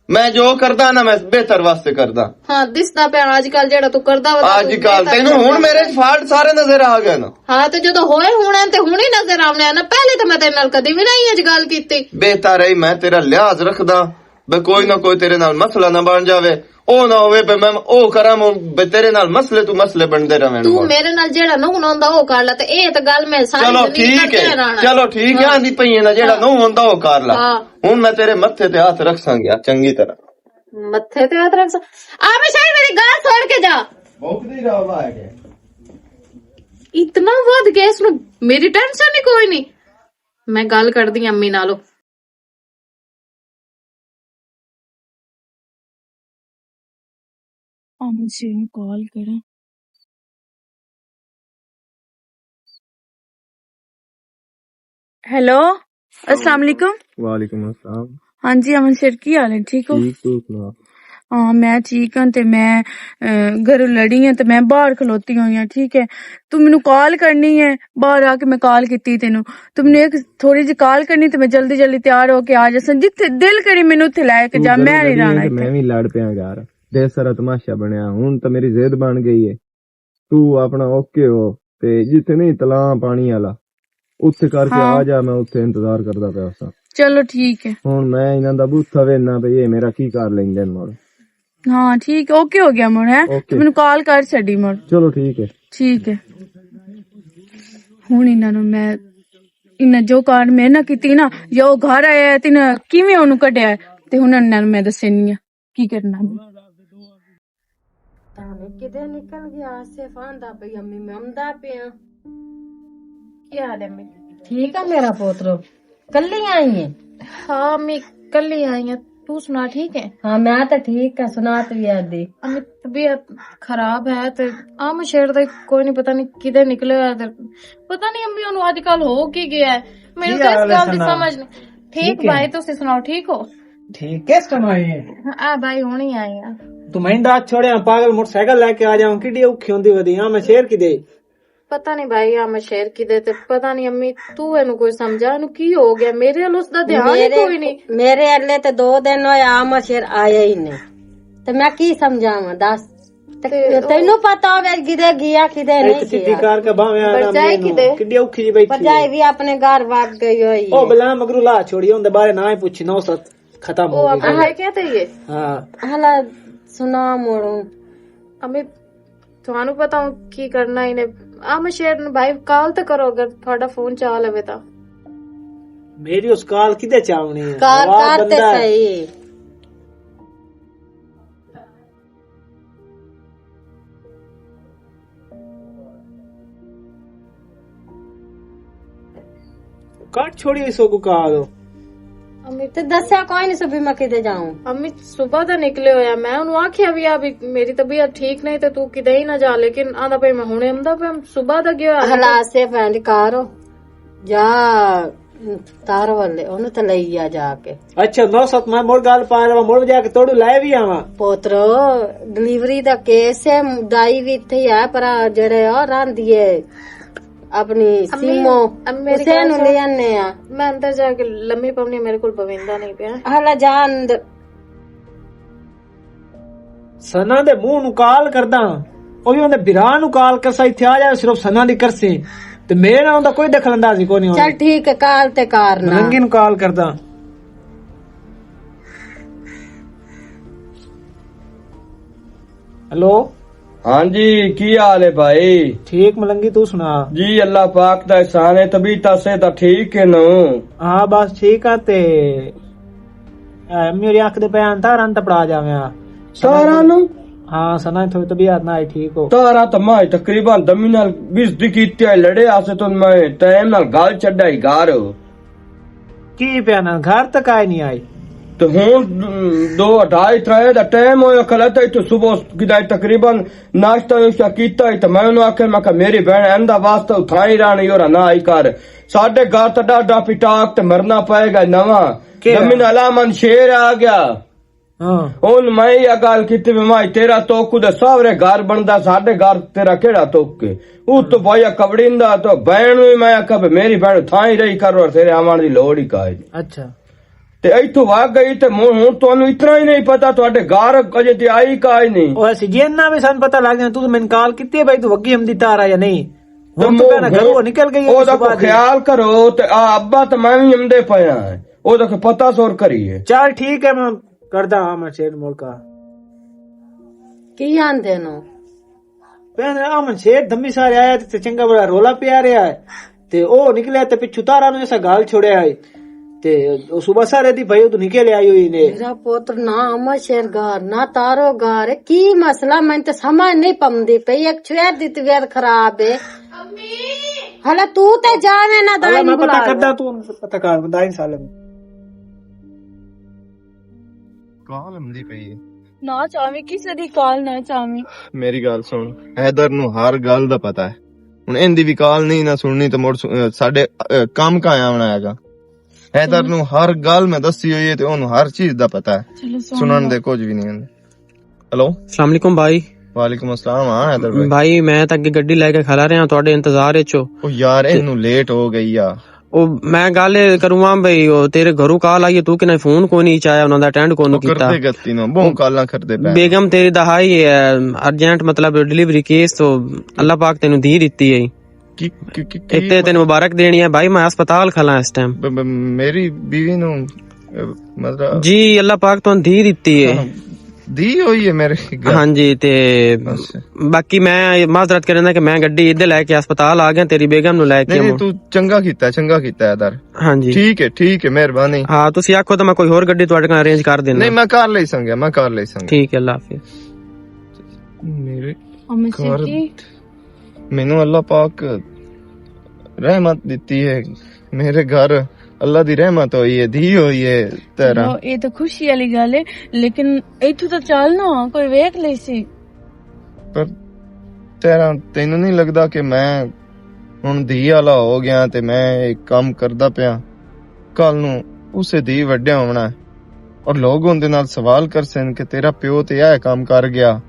ਮੈਂ ਜੋ ਕਰਦਾ ਨਾ ਮੈਂ ਬਿਹਤਰ ਵਾਸਤੇ ਕਰਦਾ ਹਾਂ ਦਿਸਦਾ ਪਿਆ ਅੱਜ ਕੱਲ ਜਿਹੜਾ ਤੂੰ ਕਰਦਾ ਵਾ ਅੱਜ ਕੱਲ ਤੈਨੂੰ ਹੁਣ ਮੇਰੇ ਫਾਲਟ ਸਾਰੇ ਨਜ਼ਰ ਆ ਗਏ ਨਾ ਹਾਂ ਤੇ ਜਦੋਂ ਹੋਏ ਹੋਣਾ ਤੇ ਹੁਣੇ ਨਜ਼ਰ ਆਉਣੇ ਆ ਨਾ ਪਹਿਲੇ ਤਾਂ ਮੈਂ ਤੇਰੇ ਨਾਲ ਕਦੇ ਵੀ ਨਹੀਂ ਅੱਜ ਗੱਲ ਕੀਤੀ ਬਿਹਤਰ ਹੈ ਮੈਂ ਤੇਰਾ ਲਿਹਾਜ਼ ਰੱਖਦਾ ਬਈ ਕੋਈ ਨਾ ਕੋਈ ਤੇਰੇ ਨਾਲ ਮਸਲਾ ਨਾ ਬਣ ਜਾਵੇ ਉਹ ਨਾ ਹੋਵੇ ਬਈ ਮੈਂ ਉਹ ਕਰਾਂ ਬਈ ਤੇਰੇ ਨਾਲ ਮਸਲੇ ਤੂੰ ਮਸਲੇ ਬਣਦੇ ਰਹਿਣ ਤੂੰ ਮੇਰੇ ਨਾਲ ਜਿਹੜਾ ਨੂੰ ਹੁੰਦਾ ਉਹ ਕਰ ਲੈ ਤੇ ਇਹ ਤਾਂ ਗੱਲ ਮੈਂ ਸਾਰੀ ਚਲੋ ਠੀਕ ਹੈ ਚਲੋ ਠੀਕ ਹੈ ਆਂਦੀ ਪਈ ਨਾ ਜਿਹੜਾ ਨੂੰ ਹੁੰਦਾ ਉਹ ਕਰ ਲੈ ਹੁਣ ਮੈਂ ਤੇਰੇ ਮੱਥੇ ਤੇ ਹੱਥ ਰੱਖਾਂਗਾ ਚੰਗੀ ਤਰ੍ਹਾਂ ਮੱਥੇ ਤੇ ਹੱਥ ਰੱਖ ਆ ਮੈਂ ਸ਼ਾਇਦ ਮੇਰੀ ਗੱਲ ਸੁਣ ਕੇ ਜਾ ਭੌਂਕਦੀ ਰਹਾ ਹੈ ਇਤਨਾ ਵੱਧ ਗਿਆ ਇਸ ਨੂੰ ਮੇਰੀ ਟੈਨਸ਼ਨ ਹੀ ਕੋਈ ਨਹੀਂ ਮੈਂ ਗੱਲ ਕਰਦੀ ਅੰਮੀ ਨਾਲੋਂ मुझे कॉल करा हेलो अस्सलाम वालेकुम ਵਾਲੇਕੁਮ अस्सलाम हाँ जी अमन शेर की हाल है ठीक हो ਠੀਕ ਤੂੰ ਸੁਣਾ हाँ मैं ठीक हाँ ते मैं घरों लड़ी हाँ ते मैं बाहर खलोती हुई हाँ ठीक है तू मैनू कॉल करनी है बाहर आके मैं कॉल की तेनू तू मैनू एक थोड़ी जी कॉल करनी ते मैं जल्दी जल्दी तैयार होके आ जा जिथे दिल करी मैनू उत्थे लैके जा मैं नहीं रहना ਮੈਂ ਵੀ ਲੜ ਪਿਆ ਯਾਰ ਦੇ ਸਾਰਾ ਤਮਾਸ਼ਾ ਬਣਿਆ ਹੁਣ ਤਾਂ ਮੇਰੀ ਜ਼ਿੱਦ ਬਣ ਗਈ ਏ ਤੂੰ ਆਪਣਾ ਓਕੇ ਹੋ ਤੇ ਜਿੱਥੇ ਨਹੀਂ ਤਲਾਂ ਪਾਣੀ ਵਾਲਾ ਉੱਥੇ ਕਰਕੇ ਆ ਜਾ ਮੈਂ ਉੱਥੇ ਇੰਤਜ਼ਾਰ ਕਰਦਾ ਪਿਆ ਸਾਂ चलो ठीक है ਹੁਣ ਮੈਂ ਇਹਨਾਂ ਦਾ ਬੂਥਾ ਵੇਨਾ ਵੀ ਇਹ ਮੇਰਾ ਕੀ ਕਰ ਲੈਂਦੇ ਨੇ ਮੋੜ हाँ ठीक है ओके हो गया मुड़ है Okay. मैनू कॉल कर छड़ी मुड़ ਚਲੋ ਠੀਕ ਹੈ ठीक है ਹੁਣ ਇਹਨਾਂ ਨੂੰ ਮੈਂ ਇਹਨਾਂ ਜੋ ਕਾਰ ਮੈਂ ਨਾ ਕੀਤੀ ਨਾ ਜੋ ਘਰ ਆਇਆ ਤੇ ਨਾ ਕਿਵੇਂ ਉਹਨੂੰ ਕੱਢਿਆ ਤੇ ਹੁਣ ਇਹਨਾਂ ਨੂੰ ਮੈਂ ਦੱਸਣੀ ਆ ਕੀ ਕਰਨਾ ਤਾਂ ਕਿਤੇ ਨਿਕਲ ਗਿਆ ਸਿਰਫ ਆਂਦਾ ਪਈ ਅੰਮੀ ਮੈਂ ਆਉਂਦਾ ਪਿਆ ਕੀ ਹਾਲ ਹੈ ਮੇਰੀ ਠੀਕ ਆ ਮੇਰਾ ਪੋਤਰੋ ਕੱਲੀ ਆਈ ਹੈ हाँ मैं कल ही आई हूँ तू सुना ठीक है ਹਾਂ ਮੈਂ ਤਾਂ ਠੀਕ ਆ ਸੁਨਾਤ ਵੀ ਆਦੀ अम्मी तबीयत खराब है तो आम शेर ਦਾ ਕੋਈ ਨਹੀਂ ਪਤਾ ਨਹੀਂ ਕਿਧਰ ਨਿਕਲੇ ਹੋਇਆ ਤੇ ਪਤਾ ਨਹੀਂ ਅੰਮੀ ਉਹਨੂੰ ਅੱਜ ਕੱਲ ਹੋ ਕੀ ਗਿਆ ਹੈ ਮੈਨੂੰ ਤਾਂ ਇਸ ਗੱਲ ਦੀ ਸਮਝ ਨਹੀਂ ਠੀਕ ਭਾਈ ਤੁਸੀਂ ਸੁਣਾਓ ਠੀਕ ਹੋ ठीक किस टाइम आए हैं आ भाई हुणे ही आए हैं तू महिंदा छोड़े पागल मोटरसाइकिल लेके आ जाऊं किडी औखी होंदी वदी हां मैं शेर की दे ਪਤਾ ਨਹੀਂ ਭਾਈ ਆ ਮੈਂ ਸ਼ੇਰ ਕਿਦੇ ਤੇ ਪਤਾ ਨਹੀਂ ਅੰਮੀ ਤੂੰ ਇਹਨੂੰ ਕੋਈ ਸਮਝਾ ਇਹਨੂੰ ਕੀ ਹੋ ਗਿਆ ਮੇਰੇ ਵੱਲ ਉਸਦਾ ਧਿਆਨ ਹੀ ਕੋਈ ਨਹੀਂ ਮੇਰੇ ਅੱਲੇ ਤੇ 2 ਦਿਨ ਹੋਇਆ ਆਮਾ ਸ਼ੇਰ ਆਇਆ ਹੀ ਨਹੀਂ ਤੇ ਮੈਂ ਕੀ ਸਮਝਾਵਾਂ ਦੱਸ ਤੈਨੂੰ ਪਤਾ ਹੋਵੇ ਕਿਦੇ ਗਿਆ ਕਿਦੇ ਨਹੀਂ सिद्धि ਗਿਆ कार के भावे आना भरजाई किदे? किडी औखी जी बैठी ਭਰਜਾਈ ਵੀ ਆਪਣੇ ਘਰ ਵਗ ਗਈ ਹੋਈ ओ बला मगरू ला छोड़ी उनदे बारे ना ही पूछी 9 खत्म ਉਹ हो ਆਪਣਾ गई ਹੈ क्या ये हां ਹਲਾ ਸੁਣਾ ਮੋੜੂ ਅੰਮੀ ਤੁਹਾਨੂੰ ਪਤਾ ਹੁਣ ਕੀ ਕਰਨਾ ਇਹਨੇ ਆ ਮੈਂ ਸ਼ੇਰ ਨੂੰ ਭਾਈ ਕਾਲ ਤੇ ਕਰੋ ਅਗਰ ਤੁਹਾਡਾ ਫੋਨ ਚਾਹ ਲਵੇ ਤਾਂ मेरी उस काल किदे चावनी है ਕਾਰ वाह ਕਾਰ ਤੇ बंदा है। ਸਹੀ काट छोड़ी इसो को कहा दो ਅੰਮੀ ਤੇ ਦੱਸਿਆ ਕੋਈ ਨਹੀਂ ਸੁਬੀ ਮੈਂ ਕਿਤੇ ਜਾऊं ਅੰਮੀ ਸਵੇਰ ਦਾ ਨਿਕਲੇ ਹੋਇਆ ਮੈਂ ਉਹਨੂੰ ਆਖਿਆ ਵੀ ਆ ਵੀ ਮੇਰੀ ਤਬੀਅਤ ਠੀਕ ਨਹੀਂ ਤੇ ਤੂੰ ਕਿਤੇ ਹੀ ਨਾ ਜਾ ਲੇਕਿਨ ਆਂਦਾ ਪਈ ਮੈਂ ਹੁਣੇ ਆਉਂਦਾ ਪਿਆ ਸਵੇਰ ਦਾ ਗਿਆ ਹਲਾ ਸੇ ਫੈਂਡ ਕਾਰੋ ਜਾ ਤਾਰ ਵਾਲੇ ਉਹਨੂੰ ਤੇ ਲਈ ਆ ਜਾ ਕੇ अच्छा 9 मैं मोड़ गाल पा रहा मोड़ जाके तोड़ू लाए भी आवा ਪੋਤਰੋ ਡਿਲੀਵਰੀ ਦਾ ਕੇਸ ਹੈ ਦਾਈ ਵੀ ਇੱਥੇ ਆ ਪਰ ਜਿਹੜੇ ਉਹ ਰਾਂਦੀ ਹੈ ਆਪਣੀ ਸੀਮੋ ਮੇਰੀ ਉਸੇ ਨੂੰ ਲੈ ਆਨੇ ਆ ਮੈਂ ਅੰਦਰ ਜਾ ਕੇ ਲੰਮੀ ਪਵਨੀ ਮੇਰੇ ਕੋਲ ਪਵਿੰਦਾ ਨਹੀਂ ਪਿਆ ਹਲਾ ਜਾ ਅੰਦਰ सना दे मुंह नु काल करदा ओ भी ओंदे बिरा नु काल करसा इथे आ जा सिर्फ सना दी करसी ते मेरे नाल दा कोई दखल अंदाजी कोई नहीं ਚੱਲ ਠੀਕ ਹੈ ਕਾਲ ਤੇ ਕਾਰਨਾ रंगी नु काल करदा हेलो हाँ जी की हाल है भाई ठीक मलंगी तू सुना जी अल्लाह पाक दा एहसान है तबीयत से तो ठीक है ना हाँ बस ठीक है ते मेरी अख दे पैन तारां तपड़ा जावे सारा नु हाँ सना थोड़ी तबीयत ना है ठीक हो तारा तो मैं तकरीबन दमी नाल 20 दी कीती है लड़े आसे तो मैं टाइम नाल गाल चढ़ाई गार की पिया ना घर तक आए नहीं आई तो हुन 2:30 दा टाइम होया खलता तो सुबह किदाई तकरीबन नाश्ता नुश्ता कीता तो मैं उन्हें आखे मैं मेरी बहन एंदा वास्ते उठाई रानी और ना आई कर साढ़े घर तो डाडा पिटाक ते मरना पाएगा नवा दमी नाला मन शेर आ गया ਹੁਣ ਮੈਂ ਇਹ ਗੱਲ ਕੀਤੀ ਵੀ ਮੈਂ ਤੇਰਾ ਤੋਕੂ ਦੇ ਸਾਹਰੇ ਘਰ ਬਣਦਾ ਸਾਡੇ ਘਰ ਤੇਰਾ ਕਿਹੜਾ ਤੋਕੇ ਉਹ ਤੋਂ ਭਾਇਆ ਕਬੜਿੰਦਾ ਤਾਂ ਬਹਿਣ ਨੂੰ ਮੈਂ ਆਖਿਆ ਵੀ ਮੇਰੀ ਭੈਣ ਥਾਂ ਹੀ ਰਹੀ ਕਰੋ ਤੇਰੇ ਆਵਣ ਦੀ ਲੋੜ ਹੀ ਕਾਇ अच्छा ਤੇ ਇੱਥੋਂ ਵਗ ਗਈ ਤੇ ਹੁਣ ਤੁਹਾਨੂੰ ਇਤਨਾ ਹੀ ਨਹੀਂ ਪਤਾ ਤੁਹਾਡੇ ਘਰ ਅਜੇ ਤੇ ਆਈ ਕਾਇ ਨਹੀਂ ਉਹ ਅਸੀਂ ਜਿੰਨਾ ਵੀ ਸਾਨੂੰ ਪਤਾ ਲੱਗ ਗਿਆ ਤੂੰ ਮੈਨੂੰ ਕਾਲ ਕੀਤੀ ਹੈ ਭਾਈ ਤੂੰ ਵੱਗੀ ਹਮਦੀ ਤਾਰ ਆ ਜਾਂ ਨਹੀਂ ਹੁਣ ਤੂੰ ਕਹਿੰਦਾ ਘਰੋਂ ਨਿਕਲ ਗਈ ਉਹਦਾ ਕੋ ਖਿਆਲ ਕਰੋ ਤੇ ਆ ਅੱਬਾ ਤੇ ਮੈਂ ਵੀ ਹਮਦੇ ਪਿਆ ਉਹਦਾ ਕੋ ਪਤਾ ਸੋਰ ਕਰੀਏ चल ठीक है मैं करदा हाँ मैं शेर मुल्का ਕੀ ਆਂਦੇ ਨੂੰ ਭੈਣ ਆਮਨ ਸ਼ੇਰ ਧੰਮੀ ਸਾਰੇ ਆਇਆ ਤੇ ਚੰਗਾ ਬੜਾ ਰੋਲਾ ਪਿਆ ਰਿਹਾ ਹੈ ਤੇ ਉਹ ਨਿਕਲਿਆ ਤੇ ਪਿੱਛੂ ਤਾਰਾ ਨੂੰ ਐਸਾ ਗਾਲ ਛੋੜਿਆ ਹੈ ਤੇ ਉਹ ਸਵੇਰ ਸਾਰੇ ਦੀ ਭਾਈ ਉਹ ਨਿਕਲ ਆਈ ਹੋਈ ਨੇ ਮੇਰਾ ਪੁੱਤਰ ਨਾ ਅਮਾ ਸ਼ੇਰਗਾਰ ਨਾ ਤਾਰੋ ਗਾਰ ਕੀ ਮਸਲਾ ਮੈਨੂੰ ਤਾਂ ਸਮਝ ਨਹੀਂ ਪਉਂਦੀ ਪਈ ਇੱਕ ਛੇਰ ਦੀ ਤਬੀਅਤ ਖਰਾਬ ਹੈ ਹਲਾ ਤੂੰ ਤੇ ਜਾਵੇਂ ਨਾ ਦਾਈ ਮੈਂ ਨੂੰ ਪਤਾ ਬੁਲਾ ਕਰਦਾ ਤੂੰ ਪਤਾ ਕਰ ਬੰਦਾ ਸਾਲਮ ਕਾਲ ਹਮਦੀ ਪਈ ਹੈ ਨਾ ਚਾਵੇਂ ਕਿਸੇ ਦੀ ਕਾਲ ਨਾ ਚਾਵੇਂ ਮੇਰੀ ਗੱਲ ਸੁਣ ਹੈਦਰ ਨੂੰ ਹਰ ਗੱਲ ਦਾ ਪਤਾ ਹੈ ਹੁਣ ਇਹਦੀ ਵੀ ਕਾਲ ਨਹੀਂ ਨਾ ਸੁਣਨੀ ਤੇ ਮੁੜ ਸਾਡੇ ਕੰਮ ਕਾਇਆ ਹੋਣਾ ਹੈਗਾ ਹੈਦਰ ਨੂੰ ਹਰ ਗੱਲ ਮੈਂ ਦੱਸੀ ਹੋਈ ਹੈ ਤੇ ਉਹਨੂੰ ਹਰ ਚੀਜ਼ ਦਾ ਪਤਾ ਹੈ ਚਲੋ ਸੁਣਨ ਦੇ ਕੁਝ ਵੀ ਨਹੀਂ ਹੁੰਦਾ ਹੈਲੋ अस्सलाम वालेकुम भाई ਵਾਲੇਕੁਮ ਅਸਲਾਮ ਹਾਂ ਹੈਦਰ ਭਾਈ भाई मैं तो अगे गड्डी लेके खड़ा रहा ਤੁਹਾਡੇ इंतजार विच ਉਹ ਯਾਰ ਇਹਨੂੰ ਲੇਟ ਹੋ ਗਈ ਆ ਉਹ ਮੈਂ ਗੱਲ ਕਰੂੰਗਾ ਬਈ ਉਹ ਤੇਰੇ ਘਰੋਂ ਕਾਲ ਆਈ ਤੂੰ ਕਿਨੇ ਫੋਨ ਕੋਈ ਨਹੀਂ ਚਾਇਆ ਉਹਨਾਂ ਦਾ ਅਟੈਂਡ ਕੋਈ ਨਹੀਂ ਕੀਤਾ ਕਰਦੇ ਗੱਤੀ ਨੂੰ ਬਹੁਤ ਕਾਲਾਂ ਕਰਦੇ ਪਏ ਬੇਗਮ ਤੇਰੀ ਦਹਾਈ ਅਰਜੈਂਟ ਮਤਲਬ ਡਿਲੀਵਰੀ ਕੇਸ ਤੋਂ ਅੱਲਾਹ ਪਾਕ ਤੈਨੂੰ ਦੀ ਦਿੱਤੀ ਹੈ ਇੱਥੇ ਤੈਨੂੰ ਮੁਬਾਰਕ ਦੇਣੀ ਹੈ ਭਾਈ ਮੈਂ ਹਸਪਤਾਲ ਖਲਾ ਇਸ ਟਾਈਮ ਮੇਰੀ ਬੀਵੀ ਨੂੰ ਮਤਲਬ ਜੀ ਅੱਲਾਹ ਪਾਕ ਤੁਹਾਨੂੰ ਦੀ ਦਿੱਤੀ ਹੈ ਦੀ ਹੋਈ ਹੈ ਮੇਰੇ ਹਾਂਜੀ ਤੇ ਬਾਕੀ ਮੈਂ ਮਾਜ਼ਰਤ ਕਰਨਾ ਕਿ ਮੈਂ ਗੱਡੀ ਇੱਧਰ ਲੈ ਕੇ ਹਸਪਤਾਲ ਆ ਗਿਆ ਤੇਰੀ ਬੇਗਮ ਨੂੰ ਲੈ ਕੇ ਨਹੀਂ ਤੂੰ ਚੰਗਾ ਕੀਤਾ ਯਾਰ ਹਾਂਜੀ ਠੀਕ ਹੈ ਮਿਹਰਬਾਨੀ ਹਾਂ ਤੁਸੀਂ ਆਖੋ ਤਾਂ ਮੈਂ ਕੋਈ ਹੋਰ ਗੱਡੀ ਤੁਹਾਡੇ ਨਾਲ ਅਰੇਂਜ ਕਰ ਦੇਣਾ ਨਹੀਂ ਮੈਂ ਕਰ ਲਈ ਸੰਗਾ ਠੀਕ ਹੈ ਅੱਲਾਹ ਹਾਫਿਜ਼ ਮੇਰੇ ਅਮਾ ਸ਼ੇਰ ਜੀ ਮੈਨੂੰ ਅੱਲਾਹ ਪਾਕ ਰਹਿਮਤ ਦਿੱਤੀ ਹੈ ਮੇਰੇ ਘਰ ਅੱਲਾਹ ਦੀ ਰਹਿਮਤ ਹੋਈ ਹੈ ਦੀ ਹੋਈ ਹੈ ਤੇਰਾ ਚਲੋ, ਇਹ ਤਾਂ ਖੁਸ਼ੀ ਵਾਲੀ ਗੱਲ ਹੈ ਲੇਕਿਨ ਇੱਥੋਂ ਤਾਂ ਚੱਲ ਨਾ ਕੋਈ ਵੇਖ ਲਈ ਸੀ ਪਰ ਤੈਨੂੰ ਨਹੀਂ ਲੱਗਦਾ ਕਿ ਮੈਂ ਹੁਣ ਧੀ ਵਾਲਾ ਹੋ ਗਿਆ ਤੇ ਮੈਂ ਇੱਕ ਕੰਮ ਕਰਦਾ ਪਿਆ ਕੱਲ ਨੂੰ ਉਸੇ ਧੀ ਵੱਡਿਆ ਹੋਣਾ ਔਰ ਲੋਕ ਉਹਦੇ ਨਾਲ ਸਵਾਲ ਕਰ ਸਨ ਕਿ ਤੇਰਾ ਪਿਓ ਤੇ ਇਹ ਕੰਮ ਕਰ ਗਿਆ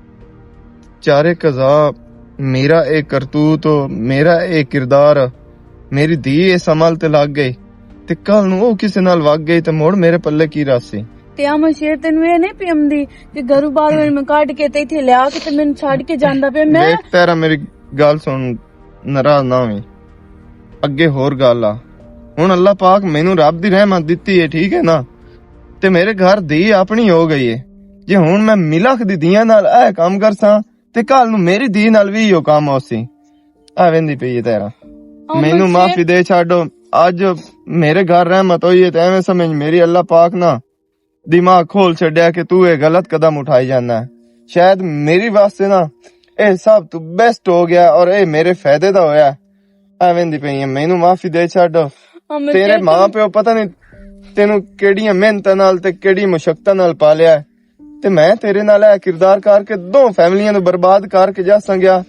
ਚਾਰੇ ਕਜ਼ਾ ਮੇਰਾ ਇਹ ਕਰਤੂਤ ਮੇਰਾ ਇਹ ਕਿਰਦਾਰ ਮੇਰੀ ਧੀ ਇਸ ਅਮਲ ਤੇ ਲੱਗ ਗਈ ਤੇ ਕੱਲ ਨੂੰ ਉਹ ਕਿਸੇ ਨਾਲ ਵਗ ਗਈ ਤੇ ਮੋੜ ਮੇਰੇ ਪੱਲੇ ਕੀ ਰਾਸੀ ਤੇ ਅਮਾ ਸ਼ੇਰ ਤੈਨੂੰ ਇਹ ਨਹੀਂ ਪਿਆਉਂਦੀ ਕਿ ਘਰੋਂ ਬਾਹਰ ਮੈਂ ਕੱਢ ਕੇ ਤੇ ਇੱਥੇ ਲਿਆ ਕੇ ਤੇ ਮੈਨੂੰ ਛੱਡ ਕੇ ਜਾਂਦਾ ਪਿਆ ਮੈਂ ਦੇਖ ਤੇਰਾ ਮੇਰੀ ਗੱਲ ਸੁਣ ਨਾਰਾਜ਼ ਨਾ ਹੋਵੀਂ ਅੱਗੇ ਹੋਰ ਗੱਲ ਆ ਹੁਣ ਅੱਲਾਹ ਪਾਕ ਮੈਨੂੰ ਰੱਬ ਦੀ ਰਹਿਮਤ ਦਿੱਤੀ ਹੈ ਠੀਕ ਹੈ ਨਾ ਤੇ ਮੇਰੇ ਘਰ ਧੀ ਆਪਣੀ ਹੋ ਗਈ ਹੈ ਜੇ ਹੁਣ ਮੈਂ ਮਿਲਖ ਦੀ ਧੀਆਂ ਨਾਲ ਇਹ ਕੰਮ ਕਰਸਾਂ ਤੇ ਕੱਲ ਨੂੰ ਮੇਰੀ ਧੀ ਨਾਲ ਵੀ ਇਹੋ ਕੰਮ ਹੋਸੀ ਐਵੇਂ ਪਈ ਹੈ ਤੇਰਾ ਮੈਨੂੰ ਮਾਫੀ ਦੇ ਛੱਡੋ ਅੱਜ ਮੇਰੇ ਘਰ ਰਹਿਮਤ ਹੋਈ ਹੈ ਤੇ ਐਵੇਂ ਸਮਝ ਮੇਰੀ ਅੱਲਾਹ ਪਾਕ ਨਾ ਦਿਮਾਗ ਖੋਲ ਛੱਡਿਆ ਕਿ ਤੂੰ ਇਹ ਗਲਤ ਕਦਮ ਉਠਾਈ ਜਾਂਦਾ ਹੈ ਸ਼ਾਇਦ ਮੇਰੀ ਵਾਸਤੇ ਨਾ ਇਹ ਸਭ ਤੋਂ ਬੈਸਟ ਹੋ ਗਿਆ ਔਰ ਇਹ ਮੇਰੇ ਫਾਇਦੇ ਦਾ ਹੋਇਆ ਐਵੇਂ ਦੀ ਪਈ ਹੈ ਮੈਨੂੰ ਮਾਫੀ ਦੇ ਛੱਡੋ ਤੇਰੇ ਮਾਂ ਪਿਓ ਪਤਾ ਨਹੀਂ ਤੈਨੂੰ ਕਿਹੜੀਆਂ ਮਿਹਨਤਾਂ ਨਾਲ ਤੇ ਕਿਹੜੀ ਮੁਸ਼ਕਲਾਂ ਨਾਲ ਪਾਲਿਆ ਤੇ ਮੈਂ ਤੇਰੇ ਨਾਲ ਇਹ ਕਿਰਦਾਰ ਕਰਕੇ ਦੋ ਫੈਮਲੀਆਂ ਨੂੰ ਬਰਬਾਦ ਕਰਕੇ ਜਾ ਸੰਗਿਆ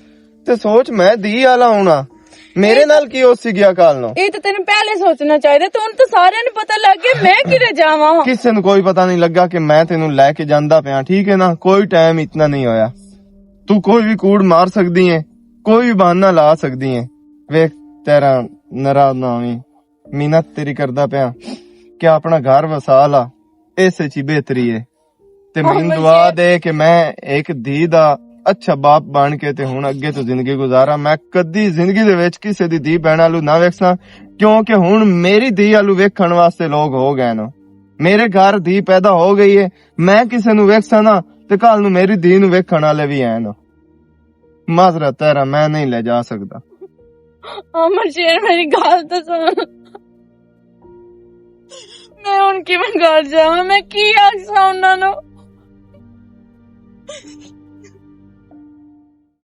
ਤੇ ਸੋਚ ਮੈਂ ਧੀ ਵਾਲਾ ਹੋਣਾ ਮੇਰੇ ਨਾਲ ਕੀ ਹੋ ਸੀ ਗਿਆ ਕੱਲ ਨੂੰ ਇਹ ਤਾਂ ਤੈਨੂੰ ਪਹਿਲੇ ਸੋਚਣਾ ਚਾਹੀਦਾ ਤੂੰ ਤਾਂ ਸਾਰਿਆਂ ਨੂੰ ਪਤਾ ਲੱਗ ਗਿਆ ਮੈਂ ਕਿਰੇ ਜਾਵਾਂ ਕਿਸੇ ਨੂੰ ਕੋਈ ਪਤਾ ਨਹੀਂ ਲੱਗਾ ਕਿ ਮੈਂ ਤੈਨੂੰ ਲੈ ਕੇ ਜਾਂਦਾ ਪਿਆ ਠੀਕ ਹੈ ਨਾ ਕੋਈ ਟਾਈਮ ਇਤਨਾ ਨਹੀਂ ਹੋਇਆ ਤੂੰ ਕੋਈ ਵੀ ਕੂੜ ਮਾਰ ਸਕਦੀ ਹੈ ਕੋਈ ਵੀ ਬਹਾਨਾ ਲਾ ਸਕਦੀ ਹੈ ਵੇਖ ਤੇਰਾ ਨਾਰਾਜ਼ ਨਾ ਹੋਵੀਂ ਮਿਹਨਤ ਤੇਰੀ ਕਰਦਾ ਪਿਆ ਕਿ ਆਪਣਾ ਘਰ ਵਸਾ ਲਾ ਇਸੇ ਚ ਬਿਹਤਰੀ ਹੈ ਤੇ ਮੈਨੂੰ ਦੁਆ ਦੇ ਕਿ ਮੈਂ ਇੱਕ ਧੀ ਦਾ ਅੱਛਾ ਬਾਪ ਬਣ ਕੇ ਤੇ ਹੁਣ ਅੱਗੇ ਤੋਂ ਜ਼ਿੰਦਗੀ ਗੁਜ਼ਾਰਾਂ ਮੈਂ ਕਦੀ ਜ਼ਿੰਦਗੀ ਦੇ ਵਿੱਚ ਕਿਸੇ ਦੀ ਧੀ ਭੈਣ ਆਲੂ ਨਾ ਵੇਖਾਂ ਕਿਉਂਕਿ ਹੁਣ ਮੇਰੀ ਧੀ ਆਲੂ ਵੇਖਣ ਵਾਸਤੇ ਲੋਕ ਹੋ ਗਏ ਨੇ ਮੇਰੇ ਘਰ ਧੀ ਪੈਦਾ ਹੋ ਗਈ ਹੈ ਮੈਂ ਕਿਸੇ ਨੂੰ ਵੇਖਾਂ ਨਾ ਤੇ ਕੱਲ ਨੂੰ ਮੇਰੀ ਧੀ ਨੂੰ ਵੇਖਣ ਵਾਲੇ ਵੀ ਐ ਨਾ ਮਾਜ਼ਰਤ ਤੇਰਾ ਮੈਂ ਨਹੀਂ ਲੈ ਜਾ ਸਕਦਾ ਅਮਰ ਸ਼ੇਰ ਮੇਰੀ ਗੱਲ ਤਾਂ ਸੁਣ ਮੈਂ ਹੁਣ ਕਿਵੇਂ ਘਰ ਜਾਵਾਂ ਮੈਂ ਕੀ ਆਖਾਂ ਉਹਨਾਂ ਨੂੰ